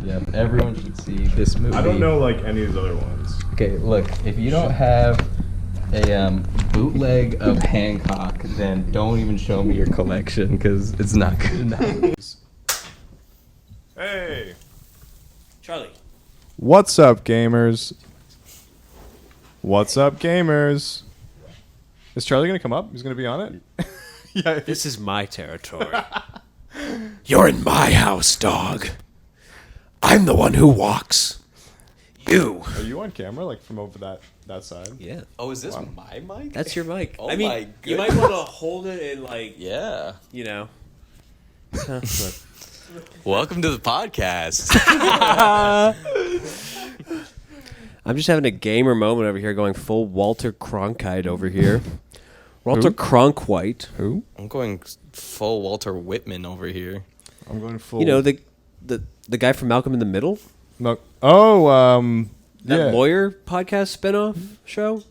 Yep, everyone should see this movie. I don't know like any of these other ones. Okay, look, if you don't have a bootleg of Hancock, then don't even show me your collection because it's not good enough. Hey, Charlie. what's up, gamers? What's up, gamers? Is Charlie gonna come up? He's gonna be on it. Yeah. This is my territory. You're in my house, dog. I'm the one who walks. You. Are you on camera, like from over that side? Yeah. Oh, is this my mic? That's your mic. Oh I mean, my you might want to hold it and like, Yeah. you know. Welcome to the podcast. I'm just having a gamer moment over here, going full Walter Cronkite over here. Walter Cronkite. Who? I'm going full Walter Whitman over here. I'm going full. You know the guy from Malcolm in the Middle. No. Oh, That yeah. lawyer podcast spinoff show.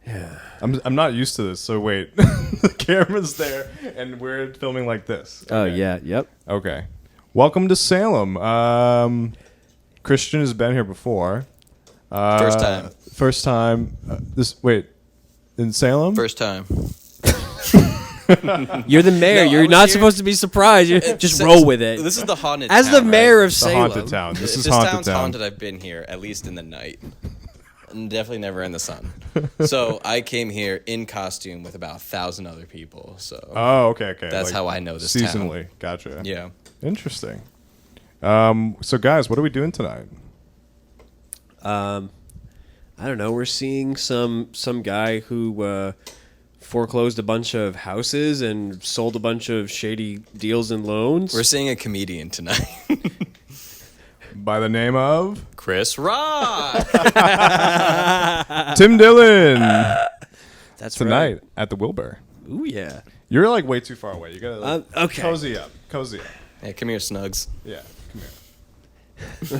Yeah. I'm not used to this. So wait, the camera's there, and we're filming like this. Oh Okay. yeah. Yep. Okay. Welcome to Salem. Christian has been here before. First time. First time. In Salem? First time. You're the mayor. No, I You're was not here- supposed to be surprised. You just roll with it. This is the haunted As town, the mayor right? of The Salem. haunted town. This is This haunted town's town. haunted. I've been here, at least in the night. And definitely never in the sun. So I came here in costume with about 1,000 other people. So Oh, okay. that's how I know this seasonally. town. Gotcha. Yeah. Interesting. So guys, what are we doing tonight? I don't know. We're seeing some guy who foreclosed a bunch of houses and sold a bunch of shady deals and loans. We're seeing a comedian tonight. By the name of Chris Rock. Tim Dillon. That's Tonight at the Wilbur. Right. Ooh yeah. You're like way too far away. You gotta Okay. cozy up. Cozy up. Hey, come here, Snugs. Yeah. Come here.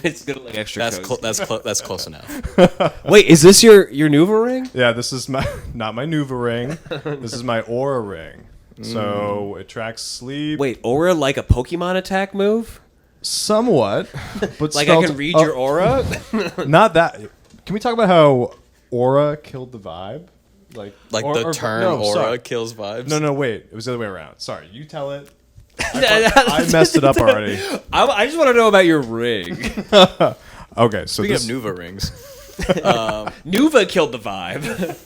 It's gonna look extra. That's close enough. Wait, is this your Nuva ring? Yeah, this is my not my Nuva ring. This is my Aura ring. So it tracks sleep. Wait, aura like a Pokemon attack move? Somewhat, but Like I spelled- can read your aura? Not that. Can we talk about how Aura killed the vibe? Like The term no, aura sorry. kills vibes. No, wait. It was the other way around. Sorry, you tell it. I messed it up already. I just want to know about your ring. Okay, so Speaking this, of Nuva rings. Nuva killed the vibe.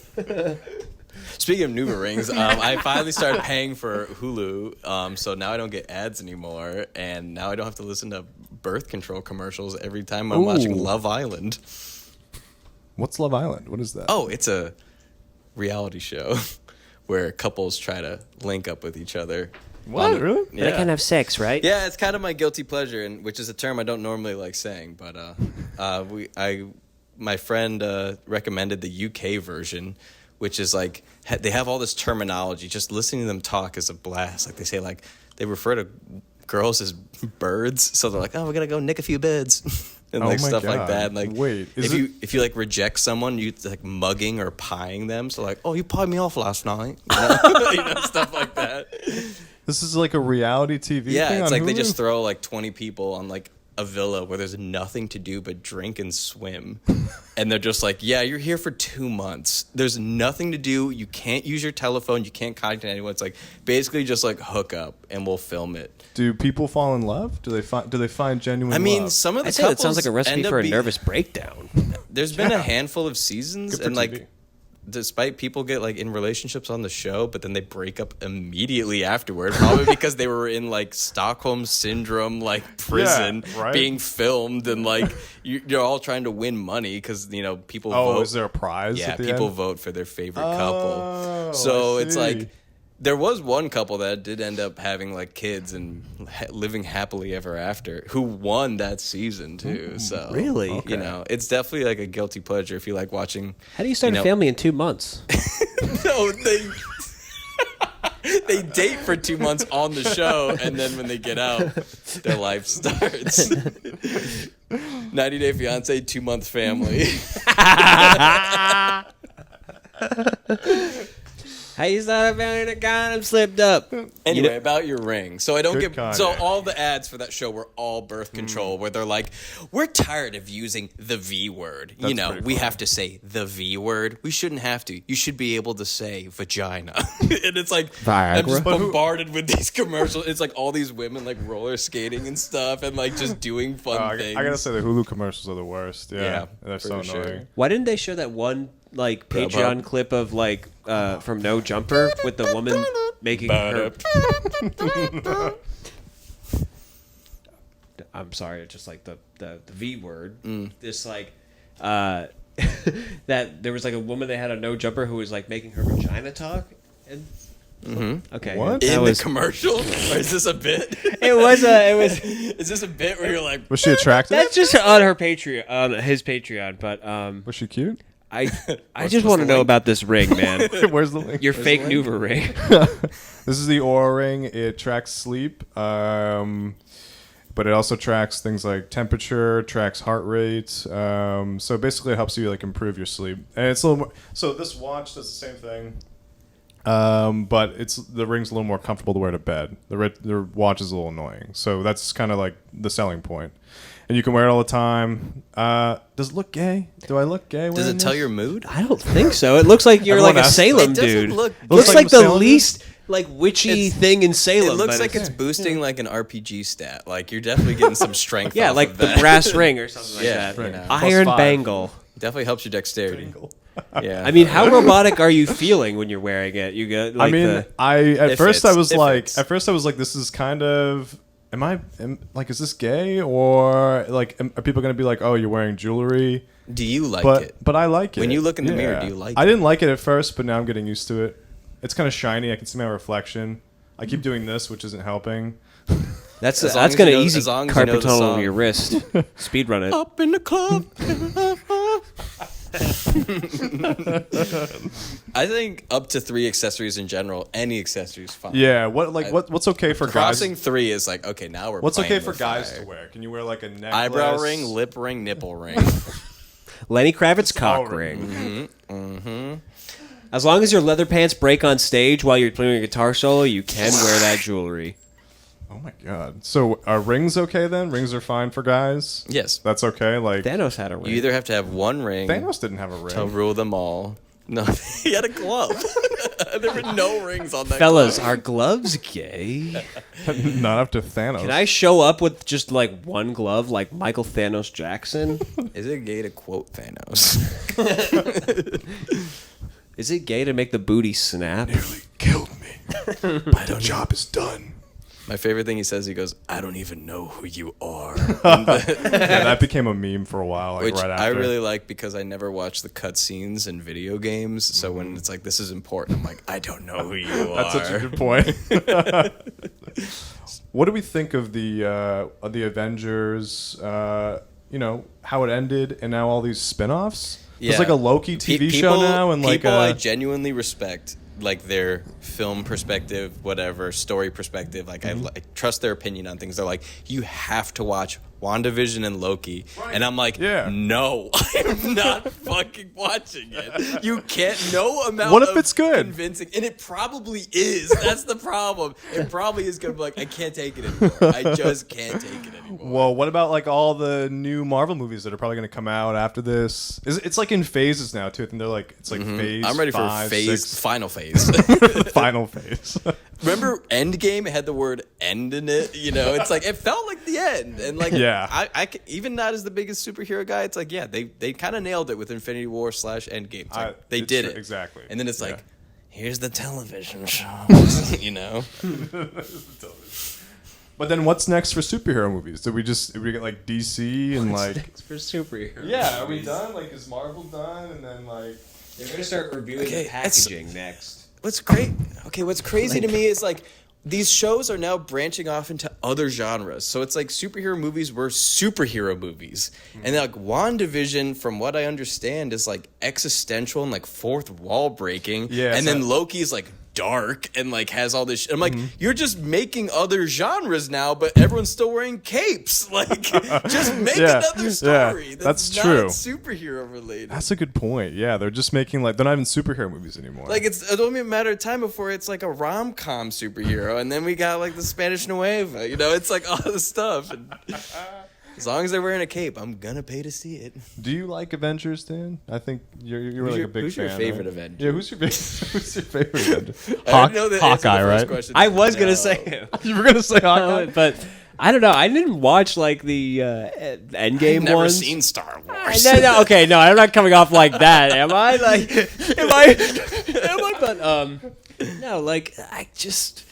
Speaking of Nuva rings, I finally started paying for Hulu, so now I don't get ads anymore, and now I don't have to listen to birth control commercials every time I'm watching Love Island. what's Love Island? What is that? Oh, it's a reality show where couples try to link up with each other. what? Really? Yeah. They can't have sex, right? Yeah, it's kind of my guilty pleasure, and which is a term I don't normally like saying, but my friend recommended the UK version, which is like they have all this terminology. Just listening to them talk is a blast. Like they say, like they refer to girls as birds, so they're like, "Oh, we're gonna go nick a few beds," and Oh like my stuff like God. that. And like, Wait, if you like reject someone, you like mugging or pieing them. So like, "Oh, you pied me off last night," you know, stuff like that. This is like a reality TV Yeah, thing it's on like they Hulu? just throw like 20 people on like a villa where there's nothing to do but drink and swim. And they're just like, yeah, you're here for 2 months. There's nothing to do. You can't use your telephone. You can't contact anyone. It's like basically just like hook up and we'll film it. Do people fall in love? Do they find genuine I mean, love? some of the I'd say that couples sounds like a recipe end up for a being- nervous breakdown. There's been a handful of seasons Good for and like TV. despite people get like in relationships on the show, but then they break up immediately afterward, probably because they were in like Stockholm syndrome, like prison, right. being filmed, and like you're all trying to win money because you know people Oh, vote. is there a prize? Yeah, at the people end? vote for their favorite Oh, couple. So I it's see. like there was one couple that did end up having like kids and living happily ever after, who won that season too. So Really? you know, it's definitely like a guilty pleasure if you like watching. How do you start You a know- family in 2 months? No, they date for 2 months on the show, and then when they get out, their life starts. 90 Day Fiance, 2 month family. He's not a condom slipped up. Anyway, about your ring. So I don't Good get. So Kanye. all the ads for that show were all birth control, where they're like, "We're tired of using the V word. That's we pretty funny. have to say the V word. We shouldn't have to. You should be able to say vagina." And it's like I'm just Viagra? bombarded with these commercials. It's like all these women like roller skating and stuff, and like just doing fun things. I gotta say the Hulu commercials are the worst. Yeah, they're so for sure. annoying. Why didn't they show that one like Patreon clip of like from No Jumper with the woman making her? I'm sorry, it's just like the V word. This like that there was like a woman that had a No Jumper who was like making her vagina talk. And okay, What? In that was the commercial, or is this a bit? it was. Is this a bit where you're like, Was she attractive? That's just on her Patreon, on his Patreon. But Was she cute? I just want to know about this ring, man. Where's the link? Your fake Nuva ring. This is the Aura Ring. It tracks sleep, but it also tracks things like temperature, tracks heart rate. So basically, it helps you like improve your sleep. And it's a little more. So this watch does the same thing, but the ring's a little more comfortable to wear to bed. The watch is a little annoying. So that's kind of like the selling point. And you can wear it all the time. Does it look gay? Do I look gay? does wearing it tell this? your mood? I don't think so. It looks like you're Everyone like a asks- Salem It doesn't dude. look Looks gay. like the Salem dude? least like witchy thing in Salem. It looks but like it's boosting like an RPG stat. Like you're definitely getting some strength. yeah, off like of the that. brass ring or something like Yeah, that. you know. Iron +5. bangle. Definitely helps your dexterity. Yeah. I mean, how robotic are you feeling when you're wearing it? You get. Like I mean, the, at It first fits. I was It like, fits. this is kind of. Is this gay or like are people gonna be like, oh, you're wearing jewelry? do you like it? But I like it. When you look in the mirror, do you like I it? didn't like it at first, but now I'm getting used to it. It's kind of shiny. I can see my reflection. I keep doing this, which isn't helping. that's as long that's as gonna you know- easy as long as you know carpal the tunnel song. to your wrist. Speed run it. Up in the club. I think up to 3 accessories in general, any accessories fine. Yeah. What's okay for Crossing guys? 3 is like, okay, now we're What's okay playing for with guys fire. to wear? Can you wear like a necklace? Eyebrow ring, lip ring, nipple ring. Lenny Kravitz cock all ring. Mm-hmm. As long as your leather pants break on stage while you're playing a guitar solo, you can wear that jewelry. Oh my god. So are rings okay then? Rings are fine for guys. Yes. That's okay. Like Thanos had a ring. You either have to have one ring Thanos didn't have a ring. to rule them all. No, he had a glove. There were no rings on that Fellas, glove. are gloves gay? Not up to Thanos. Can I show up with just like one glove, like Michael Thanos Jackson? Is it gay to quote Thanos? Is it gay to make the booty snap? killed me. The job is done. My favorite thing he says, he goes, "I don't even know who you are," Yeah, that became a meme for a while, like which right after. I really like because I never watch the cutscenes in video games. So when it's like this is important, I'm like, I don't know who you are. That's such a good point. What do we think of the Avengers? How it ended, and now all these spin-offs. There's like a Loki TV show now, and like people I genuinely respect, like their film perspective, whatever story perspective. Like I trust their opinion on things. They're like, you have to watch WandaVision and Loki, and I'm like, Yeah. no, I am not fucking watching it. You can't. No amount. What if of it's good? Convincing, and it probably is. That's the problem. It probably is gonna be like, I can't take it anymore. I just can't take it anymore. Well, what about like all the new Marvel movies that are probably going to come out after this? It's like in phases now too. I think they're like phase. Mm-hmm. I'm ready 5, for phase 6, final phase. final phase. Remember Endgame? It had the word "end" in it. You know, it's like it felt like the end, and like Yeah. even not as the biggest superhero guy, it's like they kind of nailed it with Infinity War / Endgame. It's like, they it's did true, it exactly. and then it's Yeah. like, here's the television show. You know, But then what's next for superhero movies? Did we get like DC and like? for superheroes. Yeah, are we done? Like, is Marvel done? And then like. They're gonna start reviewing Okay, the packaging next. what's crazy to me is like these shows are now branching off into other genres. So it's like superhero movies were superhero movies. And then like WandaVision, from what I understand, is like existential and like fourth wall breaking. Yeah, and so- then Loki's like dark and like has all this. I'm like, you're just making other genres now, but everyone's still wearing capes. Like, just make another story. That's not true. Superhero related. That's a good point. Yeah, they're just making like they're not even superhero movies anymore. Like it's only a matter of time before it's like a rom-com superhero, and then we got like the Spanish Nueva. You know, it's like all this stuff. And as long as they're wearing a cape, I'm gonna pay to see it. Do you like Avengers, Dan? I think you're like a big fan. Who's your favorite right? Avenger? Yeah, who's your favorite Avenger? I already know the answer to Hawkeye, the first right? question. I was No. gonna say him, You were gonna say Hawkeye, but I don't know. I didn't watch like the Endgame I've never ones. seen Star Wars. No, okay, no, I'm not coming off like that, am I? Like, am I? But no, like I just,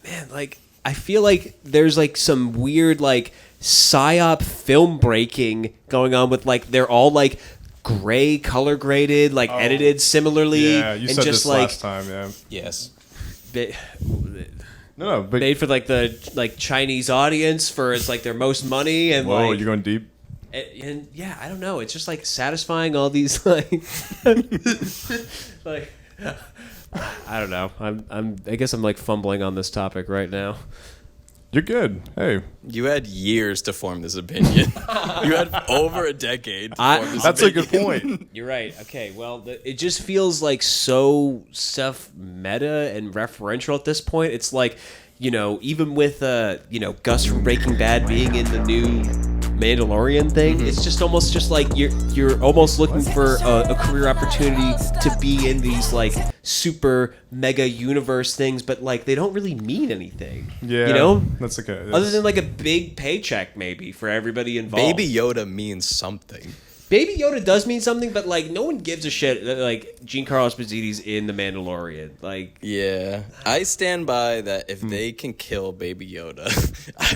man, like I feel like there's like some weird like psyop film breaking going on with like they're all like gray color graded, like edited similarly, yeah, you and said just this like last time. Yeah. Yes. No, but made for like the like Chinese audience for it's like their most money and whoa, like you're going deep. and yeah, I don't know. It's just like satisfying all these like like I don't know. I guess I'm like fumbling on this topic right now. You're good. Hey, You had years to form this opinion. You had over a decade to form this that's a opinion. good point. You're right. Okay. Well, it just feels like so self meta and referential at this point. It's like, you know, even with Gus from Breaking Bad being in the new Mandalorian thing, it's just almost just like you're almost looking for a career opportunity to be in these like super mega universe things, but like they don't really mean anything. Yeah, you know, that's okay. other than like a big paycheck maybe for everybody involved. Baby Yoda means something. Baby Yoda does mean something, but like no one gives a shit that like Giancarlo Esposito's in the Mandalorian. Like, Yeah. I stand by that if they can kill Baby Yoda,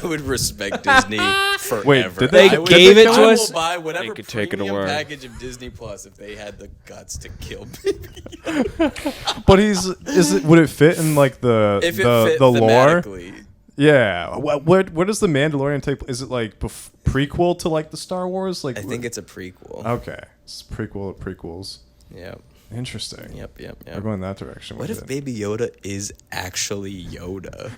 I would respect Disney forever. Wait, did they I would- gave it to I us? will buy whatever They could take it premium away. package of Disney Plus if they had the guts to kill Baby Yoda. But would it fit in like the If it the, fit the lore? thematically. Yeah. Where does the Mandalorian take? Is it like prequel to like the Star Wars? Like I think it's a prequel. okay. It's prequel of prequels. Yep. Interesting. Yep. We're going that direction. What with if it. Baby Yoda is actually Yoda?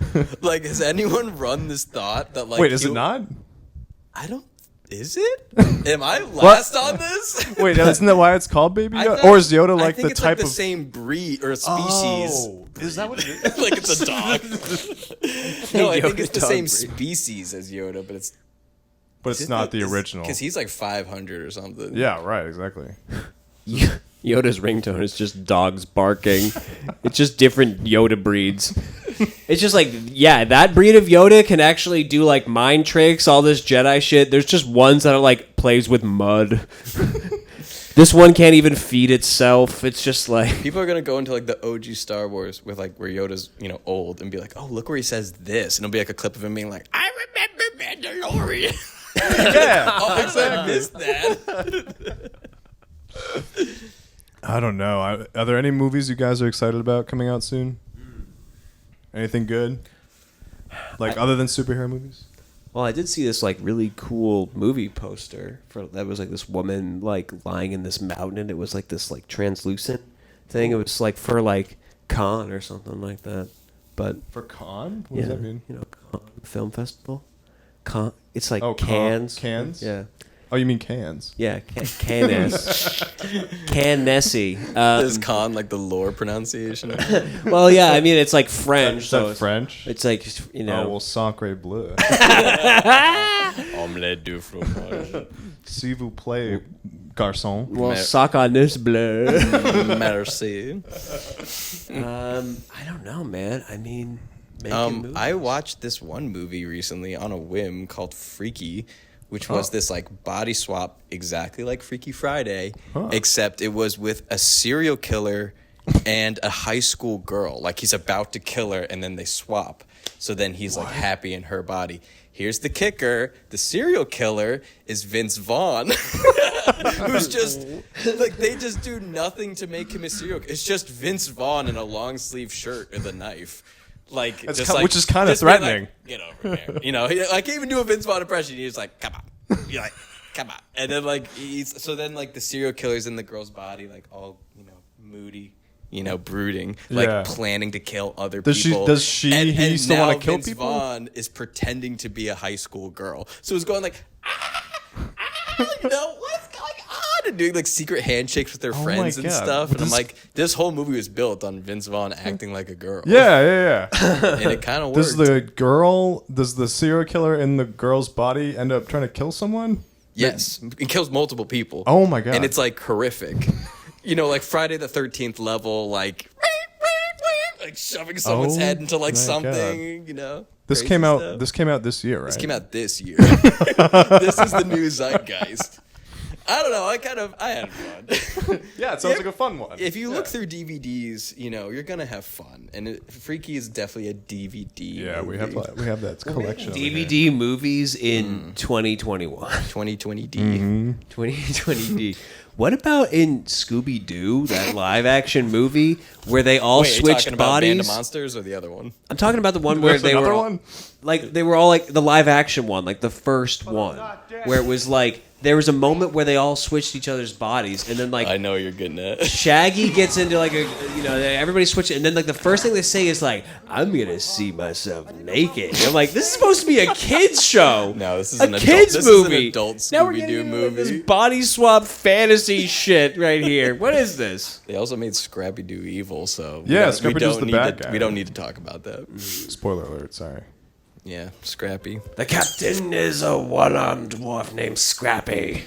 Like, has anyone run this thought that like? Wait, is it not? I don't. Is it? Am I last on this? Wait, isn't that why it's called Baby I Yoda? thought- Or is Yoda I like think the it's type like the of same breed or species? Oh, is that what it is? Like it's a dog. No, I think Yoda it's the dog same breed. species as Yoda, but it's But it's not the original. because he's like 500 or something. Yeah, right. Exactly. Yoda's ringtone is just dogs barking. It's just different Yoda breeds. It's just like, yeah, that breed of Yoda can actually do like mind tricks, all this Jedi shit. There's just ones that are like plays with mud. This one can't even feed itself. It's just like People are gonna go into like the OG Star Wars with like where Yoda's old and be like, oh look where he says this, and it'll be like a clip of him being like, I remember Mandalorian. Yeah. Oh, I missed that. I don't know. Are there any movies you guys are excited about coming out soon? Anything good? Like other than superhero movies? well, I did see this like really cool movie poster that was like this woman like lying in this mountain, and it was like this like translucent thing. It was like for like Cannes or something like that. But For Cannes? What does that mean? You know, Cannes Film Festival. Cannes. It's like Oh, Cannes. Cannes? Yeah. Oh, you mean cans? Yeah, Cannes. Cannessi. Is Khan like the lore pronunciation? Well, yeah, I mean it's like French. Is so that French? It's like you know. Oh, well, Sacre Bleu. Omelette du fromage. S'il vous plaît, garçon. well, Sacanis bleu. Merci. I don't know, man. I mean, making movies. I watched this one movie recently on a whim called Freaky, which was this like body swap exactly like Freaky Friday, except it was with a serial killer and a high school girl. Like he's about to kill her and then they swap. So then he's like happy in her body. Here's the kicker. The serial killer is Vince Vaughn. Who's just like they just do nothing to make him a serial killer. It's just Vince Vaughn in a long sleeve shirt with a knife. Like, That's just which is kind of just be like, threatening. Get over here. You know, I can't even do a Vince Vaughn impression. He's like, come on. You're like, come on. And then like so then like the serial killer's in the girl's body, like all, moody, brooding, like Yeah. planning to kill other Does people. he still want to kill Vince people? Vaughn is pretending to be a high school girl, so it's going like, what's going on, and doing like secret handshakes with their friends and God. stuff. But And I'm this- like, this whole movie was built on Vince Vaughn acting like a girl. Yeah. And it kind of worked. Does the serial killer in the girl's body end up trying to kill someone? Yes, it kills multiple people. Oh my God. And it's like horrific. Like Friday the 13th level, like shoving someone's head into like my something. This crazy came out. stuff. This came out this year, right? This came out this year. This is the new zeitgeist. I don't know. I had fun. Yeah, it sounds like a fun one. If you look through DVDs, you're gonna have fun. And Freaky is definitely a DVD. Yeah, we movie. have that collection. over here. DVD movies in 2021. 2020D. 2020D. What about in Scooby Doo, that live action movie where they all Wait, are you switched talking about Band of bodies? Monsters or the other one? I'm talking about the one where There's they were another all, one? like they were all like the live action one, like the first one, where it was like there was a moment where they all switched each other's bodies, and then like I know what you're getting at. Shaggy gets into like everybody switches, and then like the first thing they say is like, "I'm gonna see myself naked." And I'm like, this is supposed to be a kids show. No, this is a an adult- kids this is an movie. adult Now we're Scooby-Doo getting into, like, movie. this body swap fantasy shit right here. What is this? They also made Scrappy Doo evil, so Yeah, Scrappy-Doo's the bad guy. We don't need to talk about that. Spoiler alert. Sorry. Yeah, Scrappy. The captain is a one-armed dwarf named Scrappy.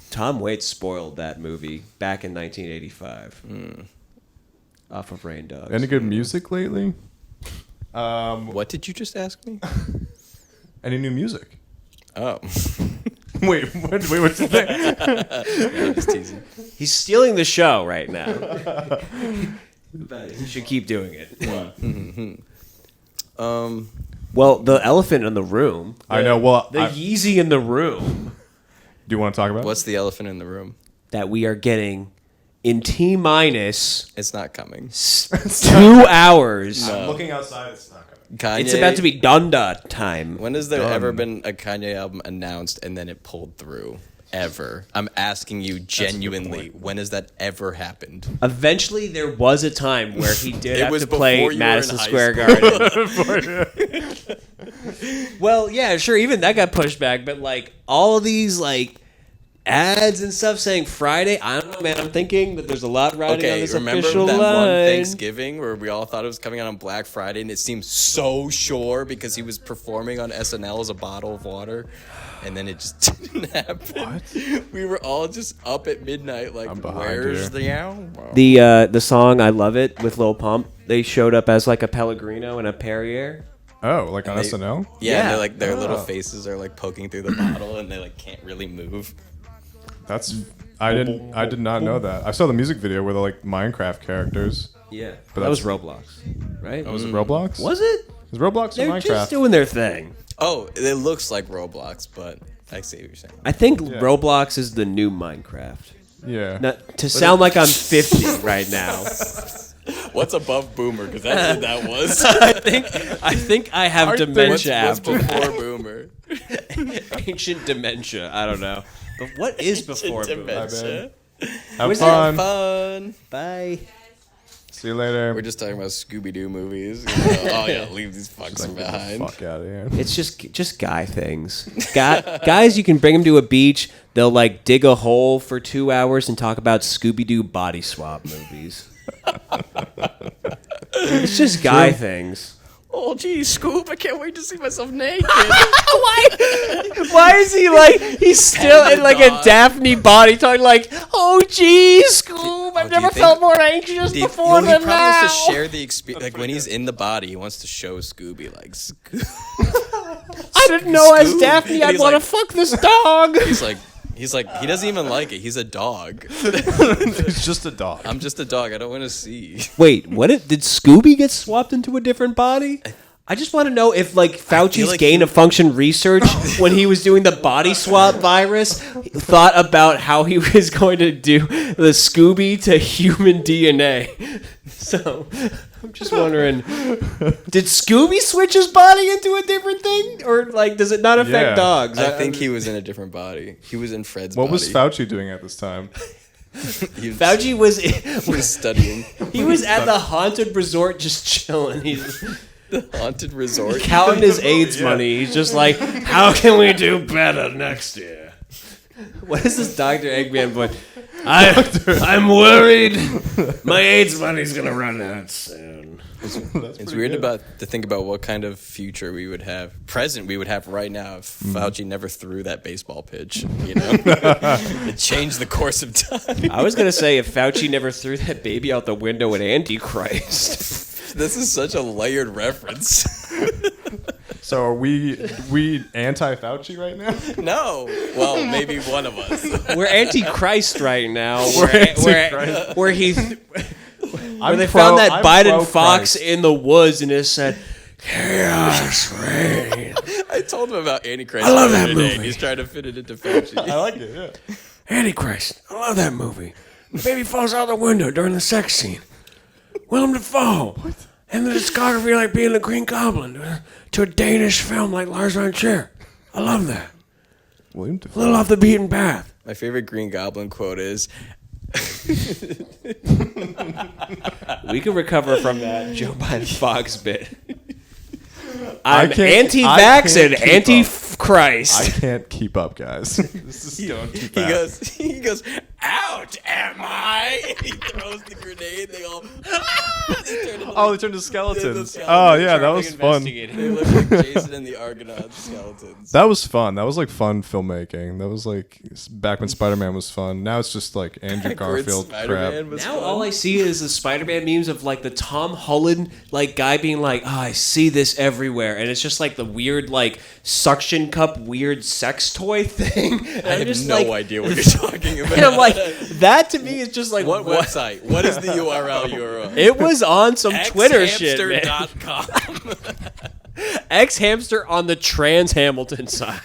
Tom Waits spoiled that movie back in 1985. Off of Rain Dogs. Any good music lately? What did you just ask me? Any new music? Oh, Wait, what's the thing? I'm just teasing. He's stealing the show right now. But he should keep doing it. Well, the elephant in the room. I know. Well, The Yeezy in the room do you want to talk about? What's the elephant in the room? that we are getting in T-minus It's not coming. 2 hours. I'm looking outside. It's not coming. Kanye, It's about to be Donda time. When has there ever been a Kanye album announced and then it pulled through? Ever? I'm asking you genuinely. When has that ever happened? Eventually, there was a time where he did It have was to play before you were Madison in high Square Garden. Well, yeah, sure. Even that got pushed back, but like all of these like ads and stuff saying Friday. I don't know, man. I'm thinking that there's a lot riding on Okay, this remember official that line. one Thanksgiving where we all thought it was coming out on Black Friday and it seemed so sure because he was performing on SNL as a bottle of water, and then it just didn't happen. What? We were all just up at midnight like, behind where's you. the album? The song "I Love It" with Lil Pump. They showed up as like a Pellegrino and a Perrier. Oh, like on They- SNL? Yeah, Yeah. And they're like their little faces are like poking through the bottle and they like can't really move. That's I did not know that. I saw the music video where they're like Minecraft characters. Yeah, But that was that's- Roblox, right? Was it Roblox? Was it? Was Roblox or They're Minecraft? just doing their thing. Oh, it looks like Roblox, but I see what you're saying. I think Roblox is the new Minecraft. Yeah. Now, to sound like I'm 50 right now, What's above Boomer? Because that's what that was. I think I have What's dementia after before Boomer? ancient dementia. I don't know, but what is before Boomer? Dementia. Have Was fun. Fun. Bye. See you later. We're just talking about Scooby Doo movies. Oh yeah, leave these fucks behind. Fuck out of here. It's just guy things. Guys, you can bring them to a beach. They'll like dig a hole for 2 hours and talk about Scooby Doo body swap movies. It's just guy things. Oh geez, Scoop! I can't wait to see myself naked. Why is he like he's still in like a Daphne body talking like, oh geez, Scoob, I've do you never think- felt more anxious before he than probably wants now. to share the experience. Like when he's in the body, he wants to show Scooby like I didn't know as Scoob. Daphne And I'd he's want to like- fuck this dog. He's like he doesn't even like it. He's a dog. It's just a dog. I'm just a dog. I don't want to see. Wait, did Scooby get swapped into a different body? I just want to know if like Fauci's like gain of function research when he was doing the body swap virus thought about how he was going to do the Scooby to human DNA. So I'm just wondering, did Scooby switch his body into a different thing, or like does it not affect Yeah. dogs? I think he was in a different body. He was in Fred's What body. was Fauci doing at this time? Fauci was studying. He was at the haunted resort just chilling. He's The haunted resort. counting his AIDS money. He's just like, how can we do better next year? What is this Dr. Eggman voice? I'm worried my AIDS money's going to run out soon. It's weird to think about what kind of future we would have, present we would have right now if Fauci never threw that baseball pitch. You know, it changed the course of time. I was going to say, if Fauci never threw that baby out the window in Antichrist. This is such a layered reference. So are we anti-Fauci right now? No, well, maybe one of us. We're Antichrist right now. Where he... Where they found that Biden fox in the woods and it said, chaos reign. I told him about Antichrist. I love the that other day, movie. and he's trying to fit it into Fauci. I like it, yeah. Antichrist. I love that movie. The baby falls out the window during the sex scene. Willem Dafoe. What? And the discography like being the Green Goblin to a Danish film like Lars von Trier. I love that. William A Dafoe. little off the beaten path. My favorite Green Goblin quote is, We can recover from that Joe Biden Fox bit. I I'm can't- anti-vax I and can't keep anti-Christ. I can't keep up, guys. This is going too fast. he goes, out am I? He throws the grenade. They all, They turned to skeletons. skeletons. Oh, yeah, that was fun. They look like Jason and the Argonauts skeletons. That was fun. That was like fun filmmaking. That was like back when Spider-Man was fun. Now it's just like Andrew Garfield crap. Now all I see is the Spider-Man memes of like the Tom Holland like guy being like, oh, I see this everywhere, and it's just like the weird like suction cup weird sex toy thing. And I I'm have just no like, idea what you're talking about. And I'm like, that to me is just like what website? What is the URL you're on? It was on some Twitter shit, man. Xhamster.com. X-Hamster on the trans Hamilton side.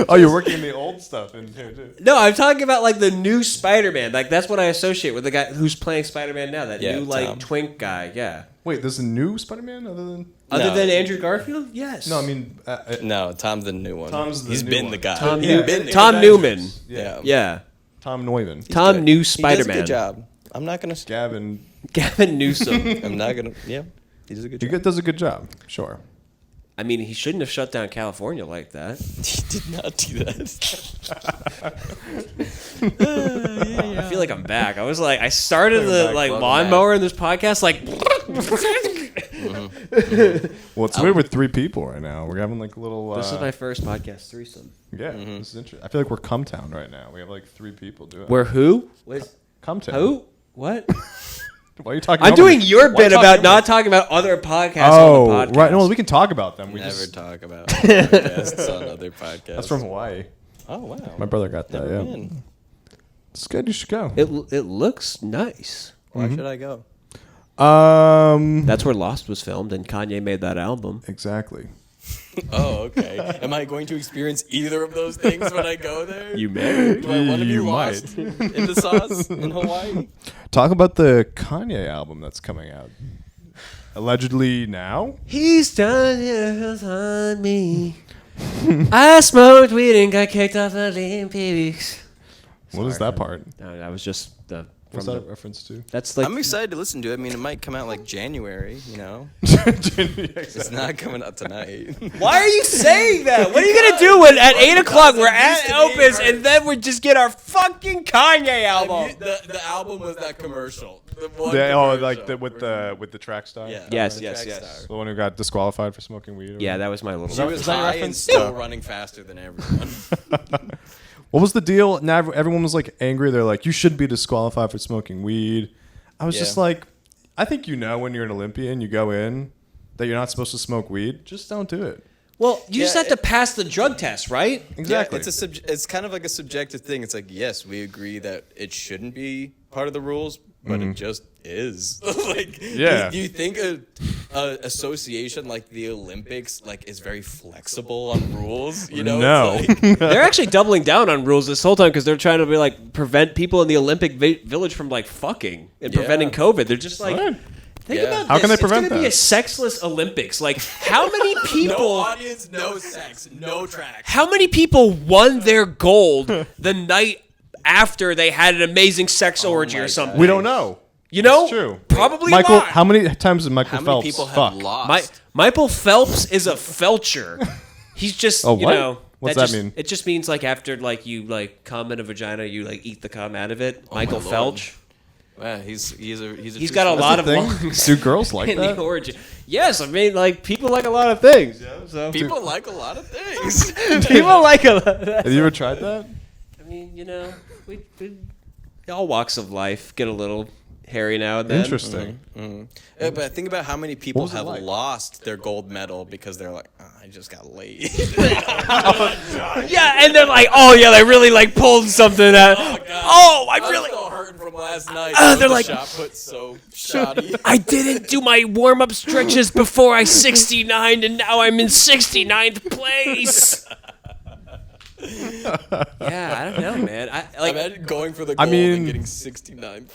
Oh, you're working the old stuff in here too. No, I'm talking about like the new Spider-Man. Like that's what I associate with the guy who's playing Spider-Man now. That Yeah, new like Tom. twink guy. Yeah. Wait, there's a new Spider-Man other than? Other No. than Andrew Garfield, yes. No, I mean, No, Tom's the new one. He's new been one. the guy. Tom, He's New- been the Tom guy. Newman. Yeah. Yeah. Tom Neumann, Tom Good. New He Spider-Man. does a good job. I'm not gonna. Gavin. Gavin Newsom. I'm not gonna. Yeah, he does a good He job. does a good job. Sure. I mean, he shouldn't have shut down California like that. He did not do that. I feel like I'm back. I was like, I started Welcome the back, like welcome lawnmower in this podcast, like. Well, it's weird with 3 people right now. We're having like a little. This is my first podcast threesome. Yeah, this is interesting. I feel like we're Cumtown right now. We have like 3 people doing. We're who? Wait, Cumtown. who? What? Why are you talking? I'm over doing me? your Why bit talking about over me? not talking about other podcasts Oh, on the podcast. right. No, we can talk about them. We Never just. talk about podcasts on other podcasts. That's from Hawaii. Oh wow. My brother got that. Never Yeah. been. It's good. You should go. It looks nice. Why should I go? That's where Lost was filmed, and Kanye made that album. Exactly. Oh, okay. Am I going to experience either of those things when I go there? You may. Do I want to be You lost in the sauce in Hawaii? Talk about the Kanye album that's coming out. Allegedly now. He's done his on me. I smoked weed and got kicked off the Olympics. What is that part? No, that was just the. What's from that the reference to? that's like I'm excited to listen to it. I mean, it might come out like January, you know? It's not coming out tonight. Why are you saying that? What are you gonna do when at 8 o'clock we're at Opus and then we just get our fucking Kanye album? The album was that commercial. The one Like with the track star. Yeah. Yes, the yes, track yes. star. The one who got disqualified for smoking weed. Or Yeah, that was my little. She was Is that your high and reference? still running faster than everyone. What was the deal? Now everyone was like angry. They're like, you should be disqualified for smoking weed. I was just Yeah. like, I think you know when you're an Olympian, you go in that you're not supposed to smoke weed. Just don't do it. Well, you just Yeah, have to pass the drug test, right? Exactly. Yeah, it's kind of like a subjective thing. It's like, yes, we agree that it shouldn't be part of the rules, but it just is. Like, Yeah. do you think a association like the Olympics like is very flexible on rules? You know, No. It's like, They're actually doubling down on rules this whole time because they're trying to be like prevent people in the Olympic village from like fucking and Yeah. preventing COVID. They're just like. What? Think Yeah. about How can this. they prevent It's going to be a that? sexless Olympics. Like, how many people? no audience, no sex, no tracks. How many people won their gold the night after they had an amazing sex orgy or something. We don't know. You know? It's true. Probably Michael, not. how many times did Michael How many Phelps people have fuck? lost? Michael Phelps is a felcher. He's just, Oh, you what? know. What's that mean? It just means like after like you like cum in a vagina, you like eat the cum out of it. Michael my Phelps. Yeah, he's He's got a lot of Thing? lungs Do girls like in that? the origin. Yes, I mean like people like a lot of things. You know, so. People like a lot of things. People like a lot. Have you ever tried that? I mean, you know, we all walks of life get a little hairy now and then. Interesting. But think about how many people was it have like? lost their gold medal because they're like, oh, I just got laid. Yeah, and they're like, oh yeah, they really like pulled something out. Oh, I I'm really. still hurting from last night. They're The like- shot put so shoddy. I didn't do my warm up stretches before I 69, and now I'm in 69th place. Yeah, I don't know, man. I like. Imagine going for the gold mean- and getting 69.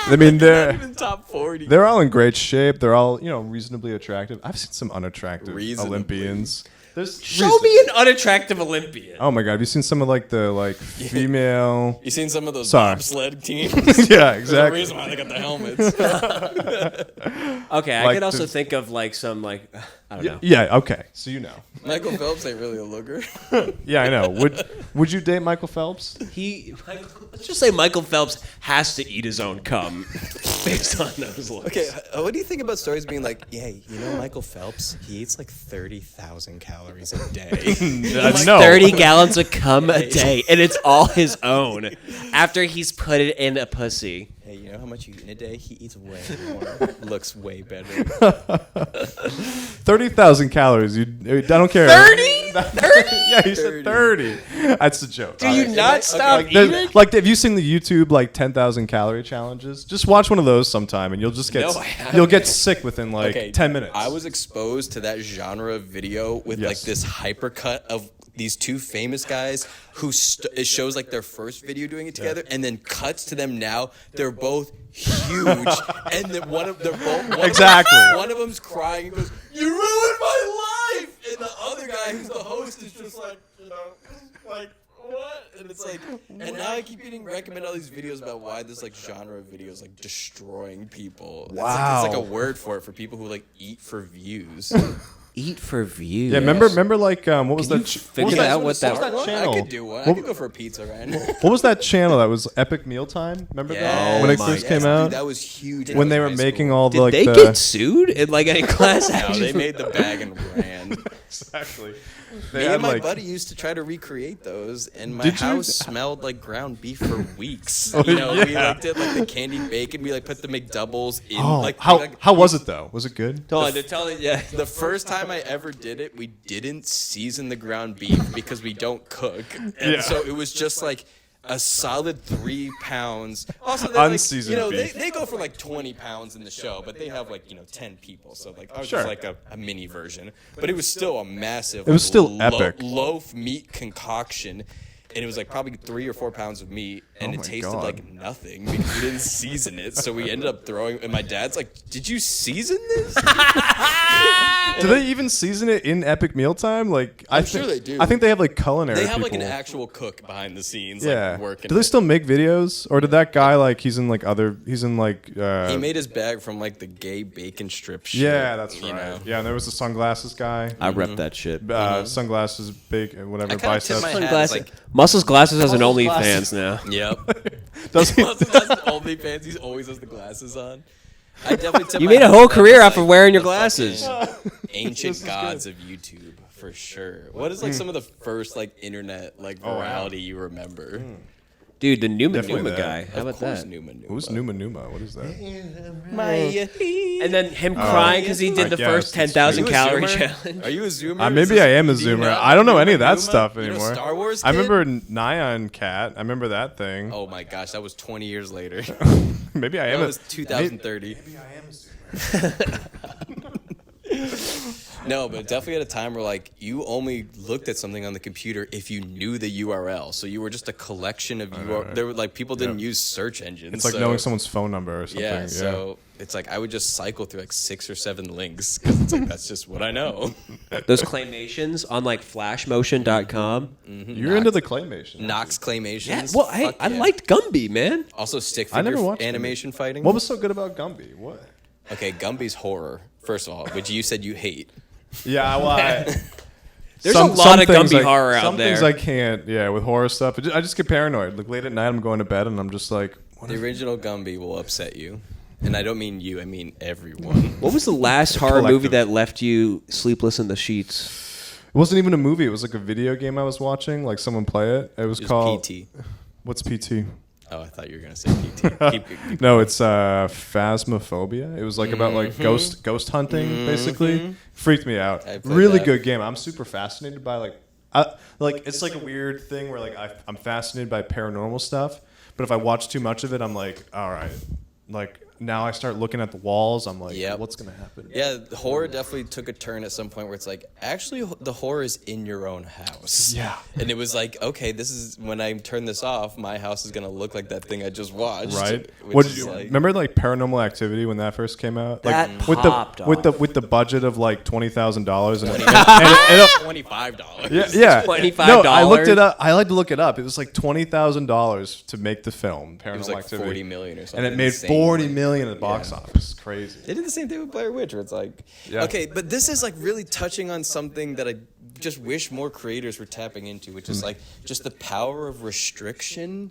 I mean, they're Even top 40. they're all in great shape. They're all reasonably attractive. I've seen some unattractive Reasonably. Olympians. There's Show me an unattractive Olympian. Oh my god, have you seen some of like the female? You seen some of those Sorry. bobsled teams? Yeah, There's a exactly. reason why they got the helmets. Okay, I Like could also the- think of like some like I don't know. Yeah, okay. So you know. Michael Phelps ain't really a looker. Yeah, I know. Would you date Michael Phelps? Let's just say Michael Phelps has to eat his own cum based on those looks. Okay, what do you think about stories being like, hey, you know Michael Phelps? He eats like 30,000 calories a day. No. 30 gallons of cum a day, and it's all his own after he's put it in a pussy. Hey, you know how much you eat in a day? He eats way more. Looks way better. 30,000 calories. I don't care. 30? 30? Yeah, he said 30. That's a joke. Do you Alright. not stop eating? Have you seen the YouTube 10,000 calorie challenges? Just watch one of those sometime, and you'll just get No, I haven't. you'll get sick within 10 minutes. I was exposed to that genre of video with Yes. like this hypercut of these two famous guys who it shows like their first video doing it together, and then cuts to them now. They're both huge, and then one of Exactly. one of them's crying and goes, "You ruined my life," and the other guy who's the host is just like, like. What? And it's like, and now I keep getting recommended all these videos about why this like genre of videos like destroying people. Wow. It's like a word for it for people who like eat for views. Eat for views. Yeah, remember what was you that? figure out what that- that channel? I could do one. I could go for a pizza right now. What was that channel that was Epic Mealtime? Remember that when it my first came Dude, out? that was huge. When they were making all the Did like they the get sued in like any class No, action? they made the bag and ran. exactly. Me and my buddy used to try to recreate those, and my Did you? house smelled like ground beef for weeks. Oh, You know, we yeah. like did like the candied bacon. We like put the McDoubles in. Oh, like how was it though? Was it good? Tell it, yeah. The first time I ever did it, we didn't season the ground beef because we don't cook, and Yeah. so it was just like a solid 3 pounds. Also, they're, like, Unseasoned beef. they go for like 20 pounds in the show, but they have like 10 people, so like ours Sure. was like a mini version, but it was still a massive. It was still epic. Loaf meat concoction. And it was like probably 3 or 4 pounds of meat, and Oh it my tasted God. like nothing because we didn't season it. So we ended up throwing. And my dad's like, "Did you season this?" Do they even season it in Epic Mealtime? Like, I'm sure they do. I think they have like culinary. They have like an people. actual cook behind the scenes, Yeah. like working. Do they it. still make videos, or did that guy like he's in like? He made his bag from like the gay bacon strip shit. Yeah, that's you right. know? Yeah, and there was the sunglasses guy. I rep that shit. Sunglasses, big, whatever, I kind of tip biceps. my hat. It's like, Muscles Glasses has an Muscles OnlyFans now. yep. Does he? That's the only fans. He always has the glasses on. I definitely tip You my made a hat whole to career them. off of wearing your glasses. Ancient gods of YouTube, for sure. What is like some of the first like internet like virality you remember? Dude, the Numa Definitely Numa that. guy. How Of about course, that? Numa Numa. Who's Numa Numa? What is that? And then him crying because he did the guess first it's 10,000 Are you a calorie Zoomer? challenge. Are you a Zoomer? Maybe I am a Do you Zoomer. not I don't know any of Numa that Numa? stuff You know anymore. Star Wars. I kid? remember Nyan Cat. I remember that thing. Oh my gosh, that was 20 years later. Maybe I That am. was 2030. No, but definitely at a time where like you only looked at something on the computer if you knew the URL. So you were just a collection of URL. There were like people didn't use search engines. It's like so, knowing someone's phone number or something. Yeah, so it's like I would just cycle through like 6 or 7 links because it's like that's just what I know. Those claymations on like flashmotion.com. You're into the claymation. Nox Claymations. Yeah, well, hey, Fuck I yeah. liked Gumby, man. Also stick I never figure watched animation fighting. What was so good about Gumby? What? Okay, Gumby's horror, first of all, which you said you hate. Yeah, well, There's a lot of things Gumby horror out some there. things I can't. Yeah, with horror stuff, I just get paranoid. Like late at night, I'm going to bed and I'm just like, what The if- original Gumby will upset you. And I don't mean you, I mean everyone. What was the last horror movie Collective. that left you sleepless in the sheets? It wasn't even a movie. It was like a video game I was watching. Like someone play it. It was It called PT. What's PT? Oh, I thought you were going to say PT. Keep No, it's Phasmophobia. It was like about like ghost hunting, basically. Freaked me out. I played Really that. good game. I'm super fascinated by like it's like a weird thing where like I'm fascinated by paranormal stuff, but if I watch too much of it, I'm like, all right, like now I start looking at the walls. I'm like, Yep. what's gonna happen? Yeah, the horror definitely took a turn at some point where it's like, actually, the horror is in your own house. Yeah. And it was like, okay, this is when I turn this off, my house is gonna look like that thing I just watched. Right. Which What is like, remember like Paranormal Activity when that first came out? That Like with popped with the budget of like $20,000 and $25. yeah. $25? No, I looked it up. I like to look it up. It was like $20,000 to make the film Paranormal It was like Activity. 40 million or something. And it made insane. 40 million at the box office. Crazy. They did the same thing with Blair Witch, where it's like, Yeah. okay, but this is like really touching on something that I just wish more creators were tapping into, which is like just the power of restriction.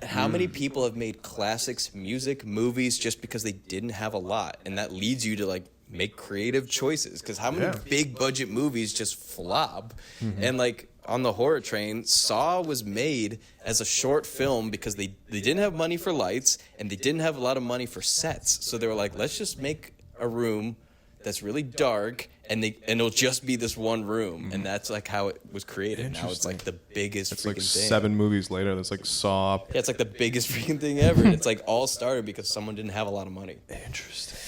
And how many people have made classics, music, movies just because they didn't have a lot, and that leads you to like make creative choices. Because how many Yeah. big budget movies just flop? And like on the horror train, Saw was made as a short film because they didn't have money for lights and they didn't have a lot of money for sets. So they were like, let's just make a room that's really dark and it'll just be this one room. And that's like how it was created. Now it's like the biggest It's freaking like thing. 7 movies later. That's like Saw. Yeah, it's like the biggest freaking thing ever. And it's like all started because someone didn't have a lot of money. Interesting.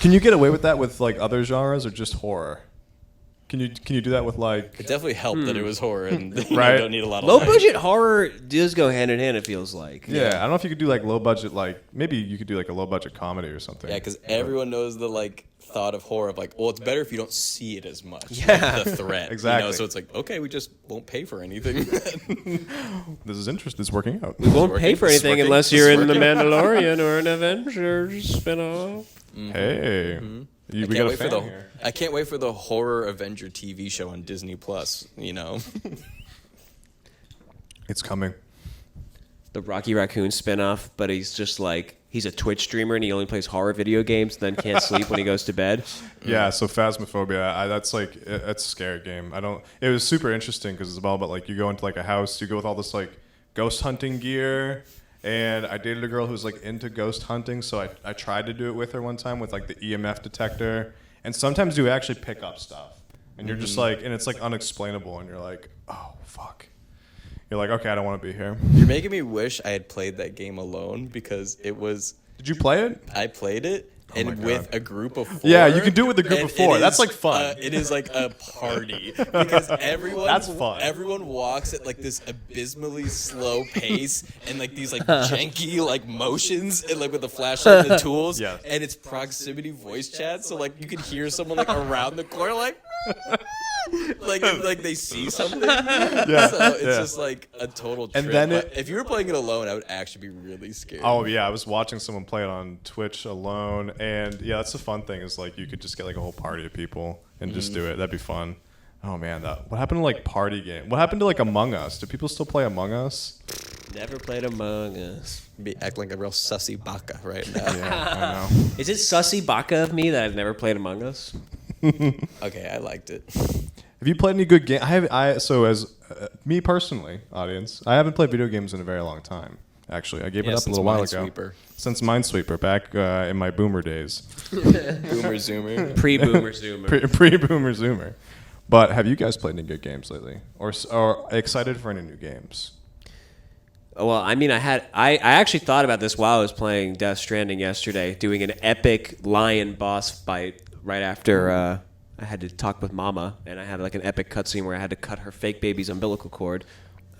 Can you get away with that with like other genres or just horror? Can you do that with like It definitely helped that it was horror and you Right. don't need a lot of Low money. budget horror does go hand in hand, it feels like. Yeah, I don't know if you could do like low budget, like maybe you could do like a low budget comedy or something. Yeah, because everyone knows the like thought of horror of like, well, it's better if you don't see it as much. Yeah. Like, the threat. Exactly. You know? So it's like, okay, we just won't pay for anything. This is interesting. It's working out. We won't pay for It's anything working. unless It's you're in The working. Mandalorian or an Avengers spinoff. Hey, we got a fan here. I can't wait for the horror Avenger TV show on Disney Plus. You know, It's coming. The Rocky Raccoon spinoff, but he's just like, he's a Twitch streamer and he only plays horror video games, then can't sleep when he goes to bed. Yeah, so Phasmophobia, that's like that's a scary game. It was super interesting because it's all about like you go into like a house, you go with all this like ghost hunting gear, and I dated a girl who's like into ghost hunting, so I tried to do it with her one time with like the EMF detector, and sometimes you actually pick up stuff, and you're just like, and it's like unexplainable, and you're like, oh fuck. You're like, okay, I don't want to be here. you're making me wish I had played that game alone because it was. Did you play it? I played it. my And God. with a group of 4. Yeah, you can do it with a group and of 4. it That's, is, like, fun. It is like a party because everyone. That's fun. Everyone walks at like this abysmally slow pace and like these like janky like motions and like with the flashlight and the tools. Yes. And it's proximity voice chat, so like you can hear someone like around the corner like. like they see something. Yeah, So it's yeah. just like a total trip. And then But it- if you were playing it alone, I would actually be really scared. Oh yeah, I was watching someone play it on Twitch alone, and yeah, that's the fun thing is like you could just get like a whole party of people and just do it. That'd be fun. Oh man, what happened to like party game? What happened to like Among Us? Do people still play Among Us? Never played Among Us. Be acting like a real sussy baka right now. Yeah, I know. Is it sussy baka of me that I've never played Among Us? Okay, I liked it. Have you played any good games? So as me personally, audience, I haven't played video games in a very long time. Actually, I gave it up a since little while ago. Minesweeper. Since Minesweeper, back in my boomer days, Boomer Zoomer. Pre-boomer zoomer. pre-boomer zoomer. But have you guys played any good games lately, or excited for any new games? Well, I mean, I actually thought about this while I was playing Death Stranding yesterday, doing an epic lion boss fight right after I had to talk with Mama, and I had like an epic cutscene where I had to cut her fake baby's umbilical cord,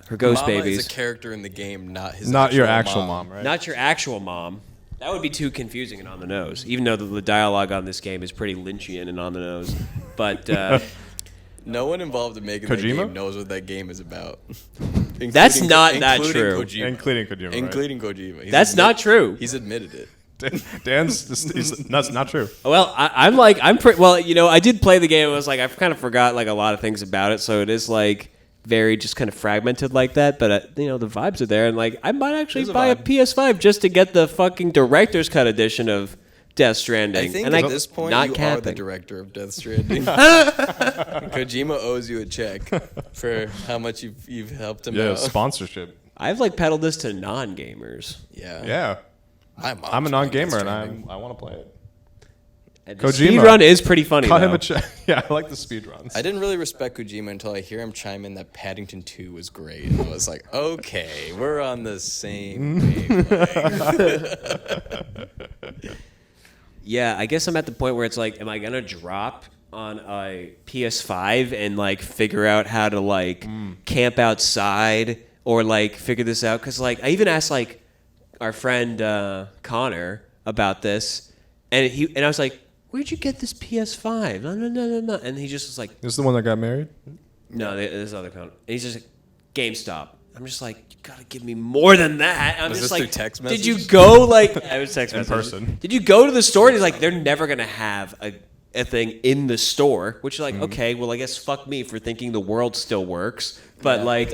her ghost Mama babies. is a character in the game, not his. Not your actual mom, right? Not your actual mom. That would be too confusing and on the nose, even though the dialogue on this game is pretty Lynchian and on the nose. But no one involved in making Kojima? that game knows what that game is about. That's not that true. Including Kojima. Including Kojima. That's not true. He's admitted it. That's not true. Well, I'm pretty well. You know, I did play the game. I was like, I kind of forgot like a lot of things about it, so it is like very just kind of fragmented like that. But you know, the vibes are there, and like I might actually buy a PS5 just to get the fucking director's cut edition of Death Stranding. I think and at this point you capping. are the director of Death Stranding. Kojima owes you a check for how much you've helped him out. Sponsorship. I've like peddled this to non-gamers. Yeah. I'm a non-gamer and I want to play it. And Kojima. Speedrun is pretty funny. Cut him though. a check. Yeah, I like the speedruns. I didn't really respect Kojima until I hear him chime in that Paddington 2 was great. And I was like, okay, we're on the same wavelength. Yeah, I guess I'm at the point where it's like, am I gonna drop on a PS5 and like figure out how to like camp outside or like figure this out? Because like I even asked like our friend Connor about this, and I was like, "Where'd you get this PS5?" No. And he just was like, This is the one that got married? "No, this other Connor." And he's just like, "GameStop." I'm just like, you gotta give me more than that. I'm Was just this like, through text did you message? go like? I was text In message. person. Did you go to the store? And he's like, they're never gonna have a thing in the store. Which is like, okay, well, I guess fuck me for thinking the world still works. But like,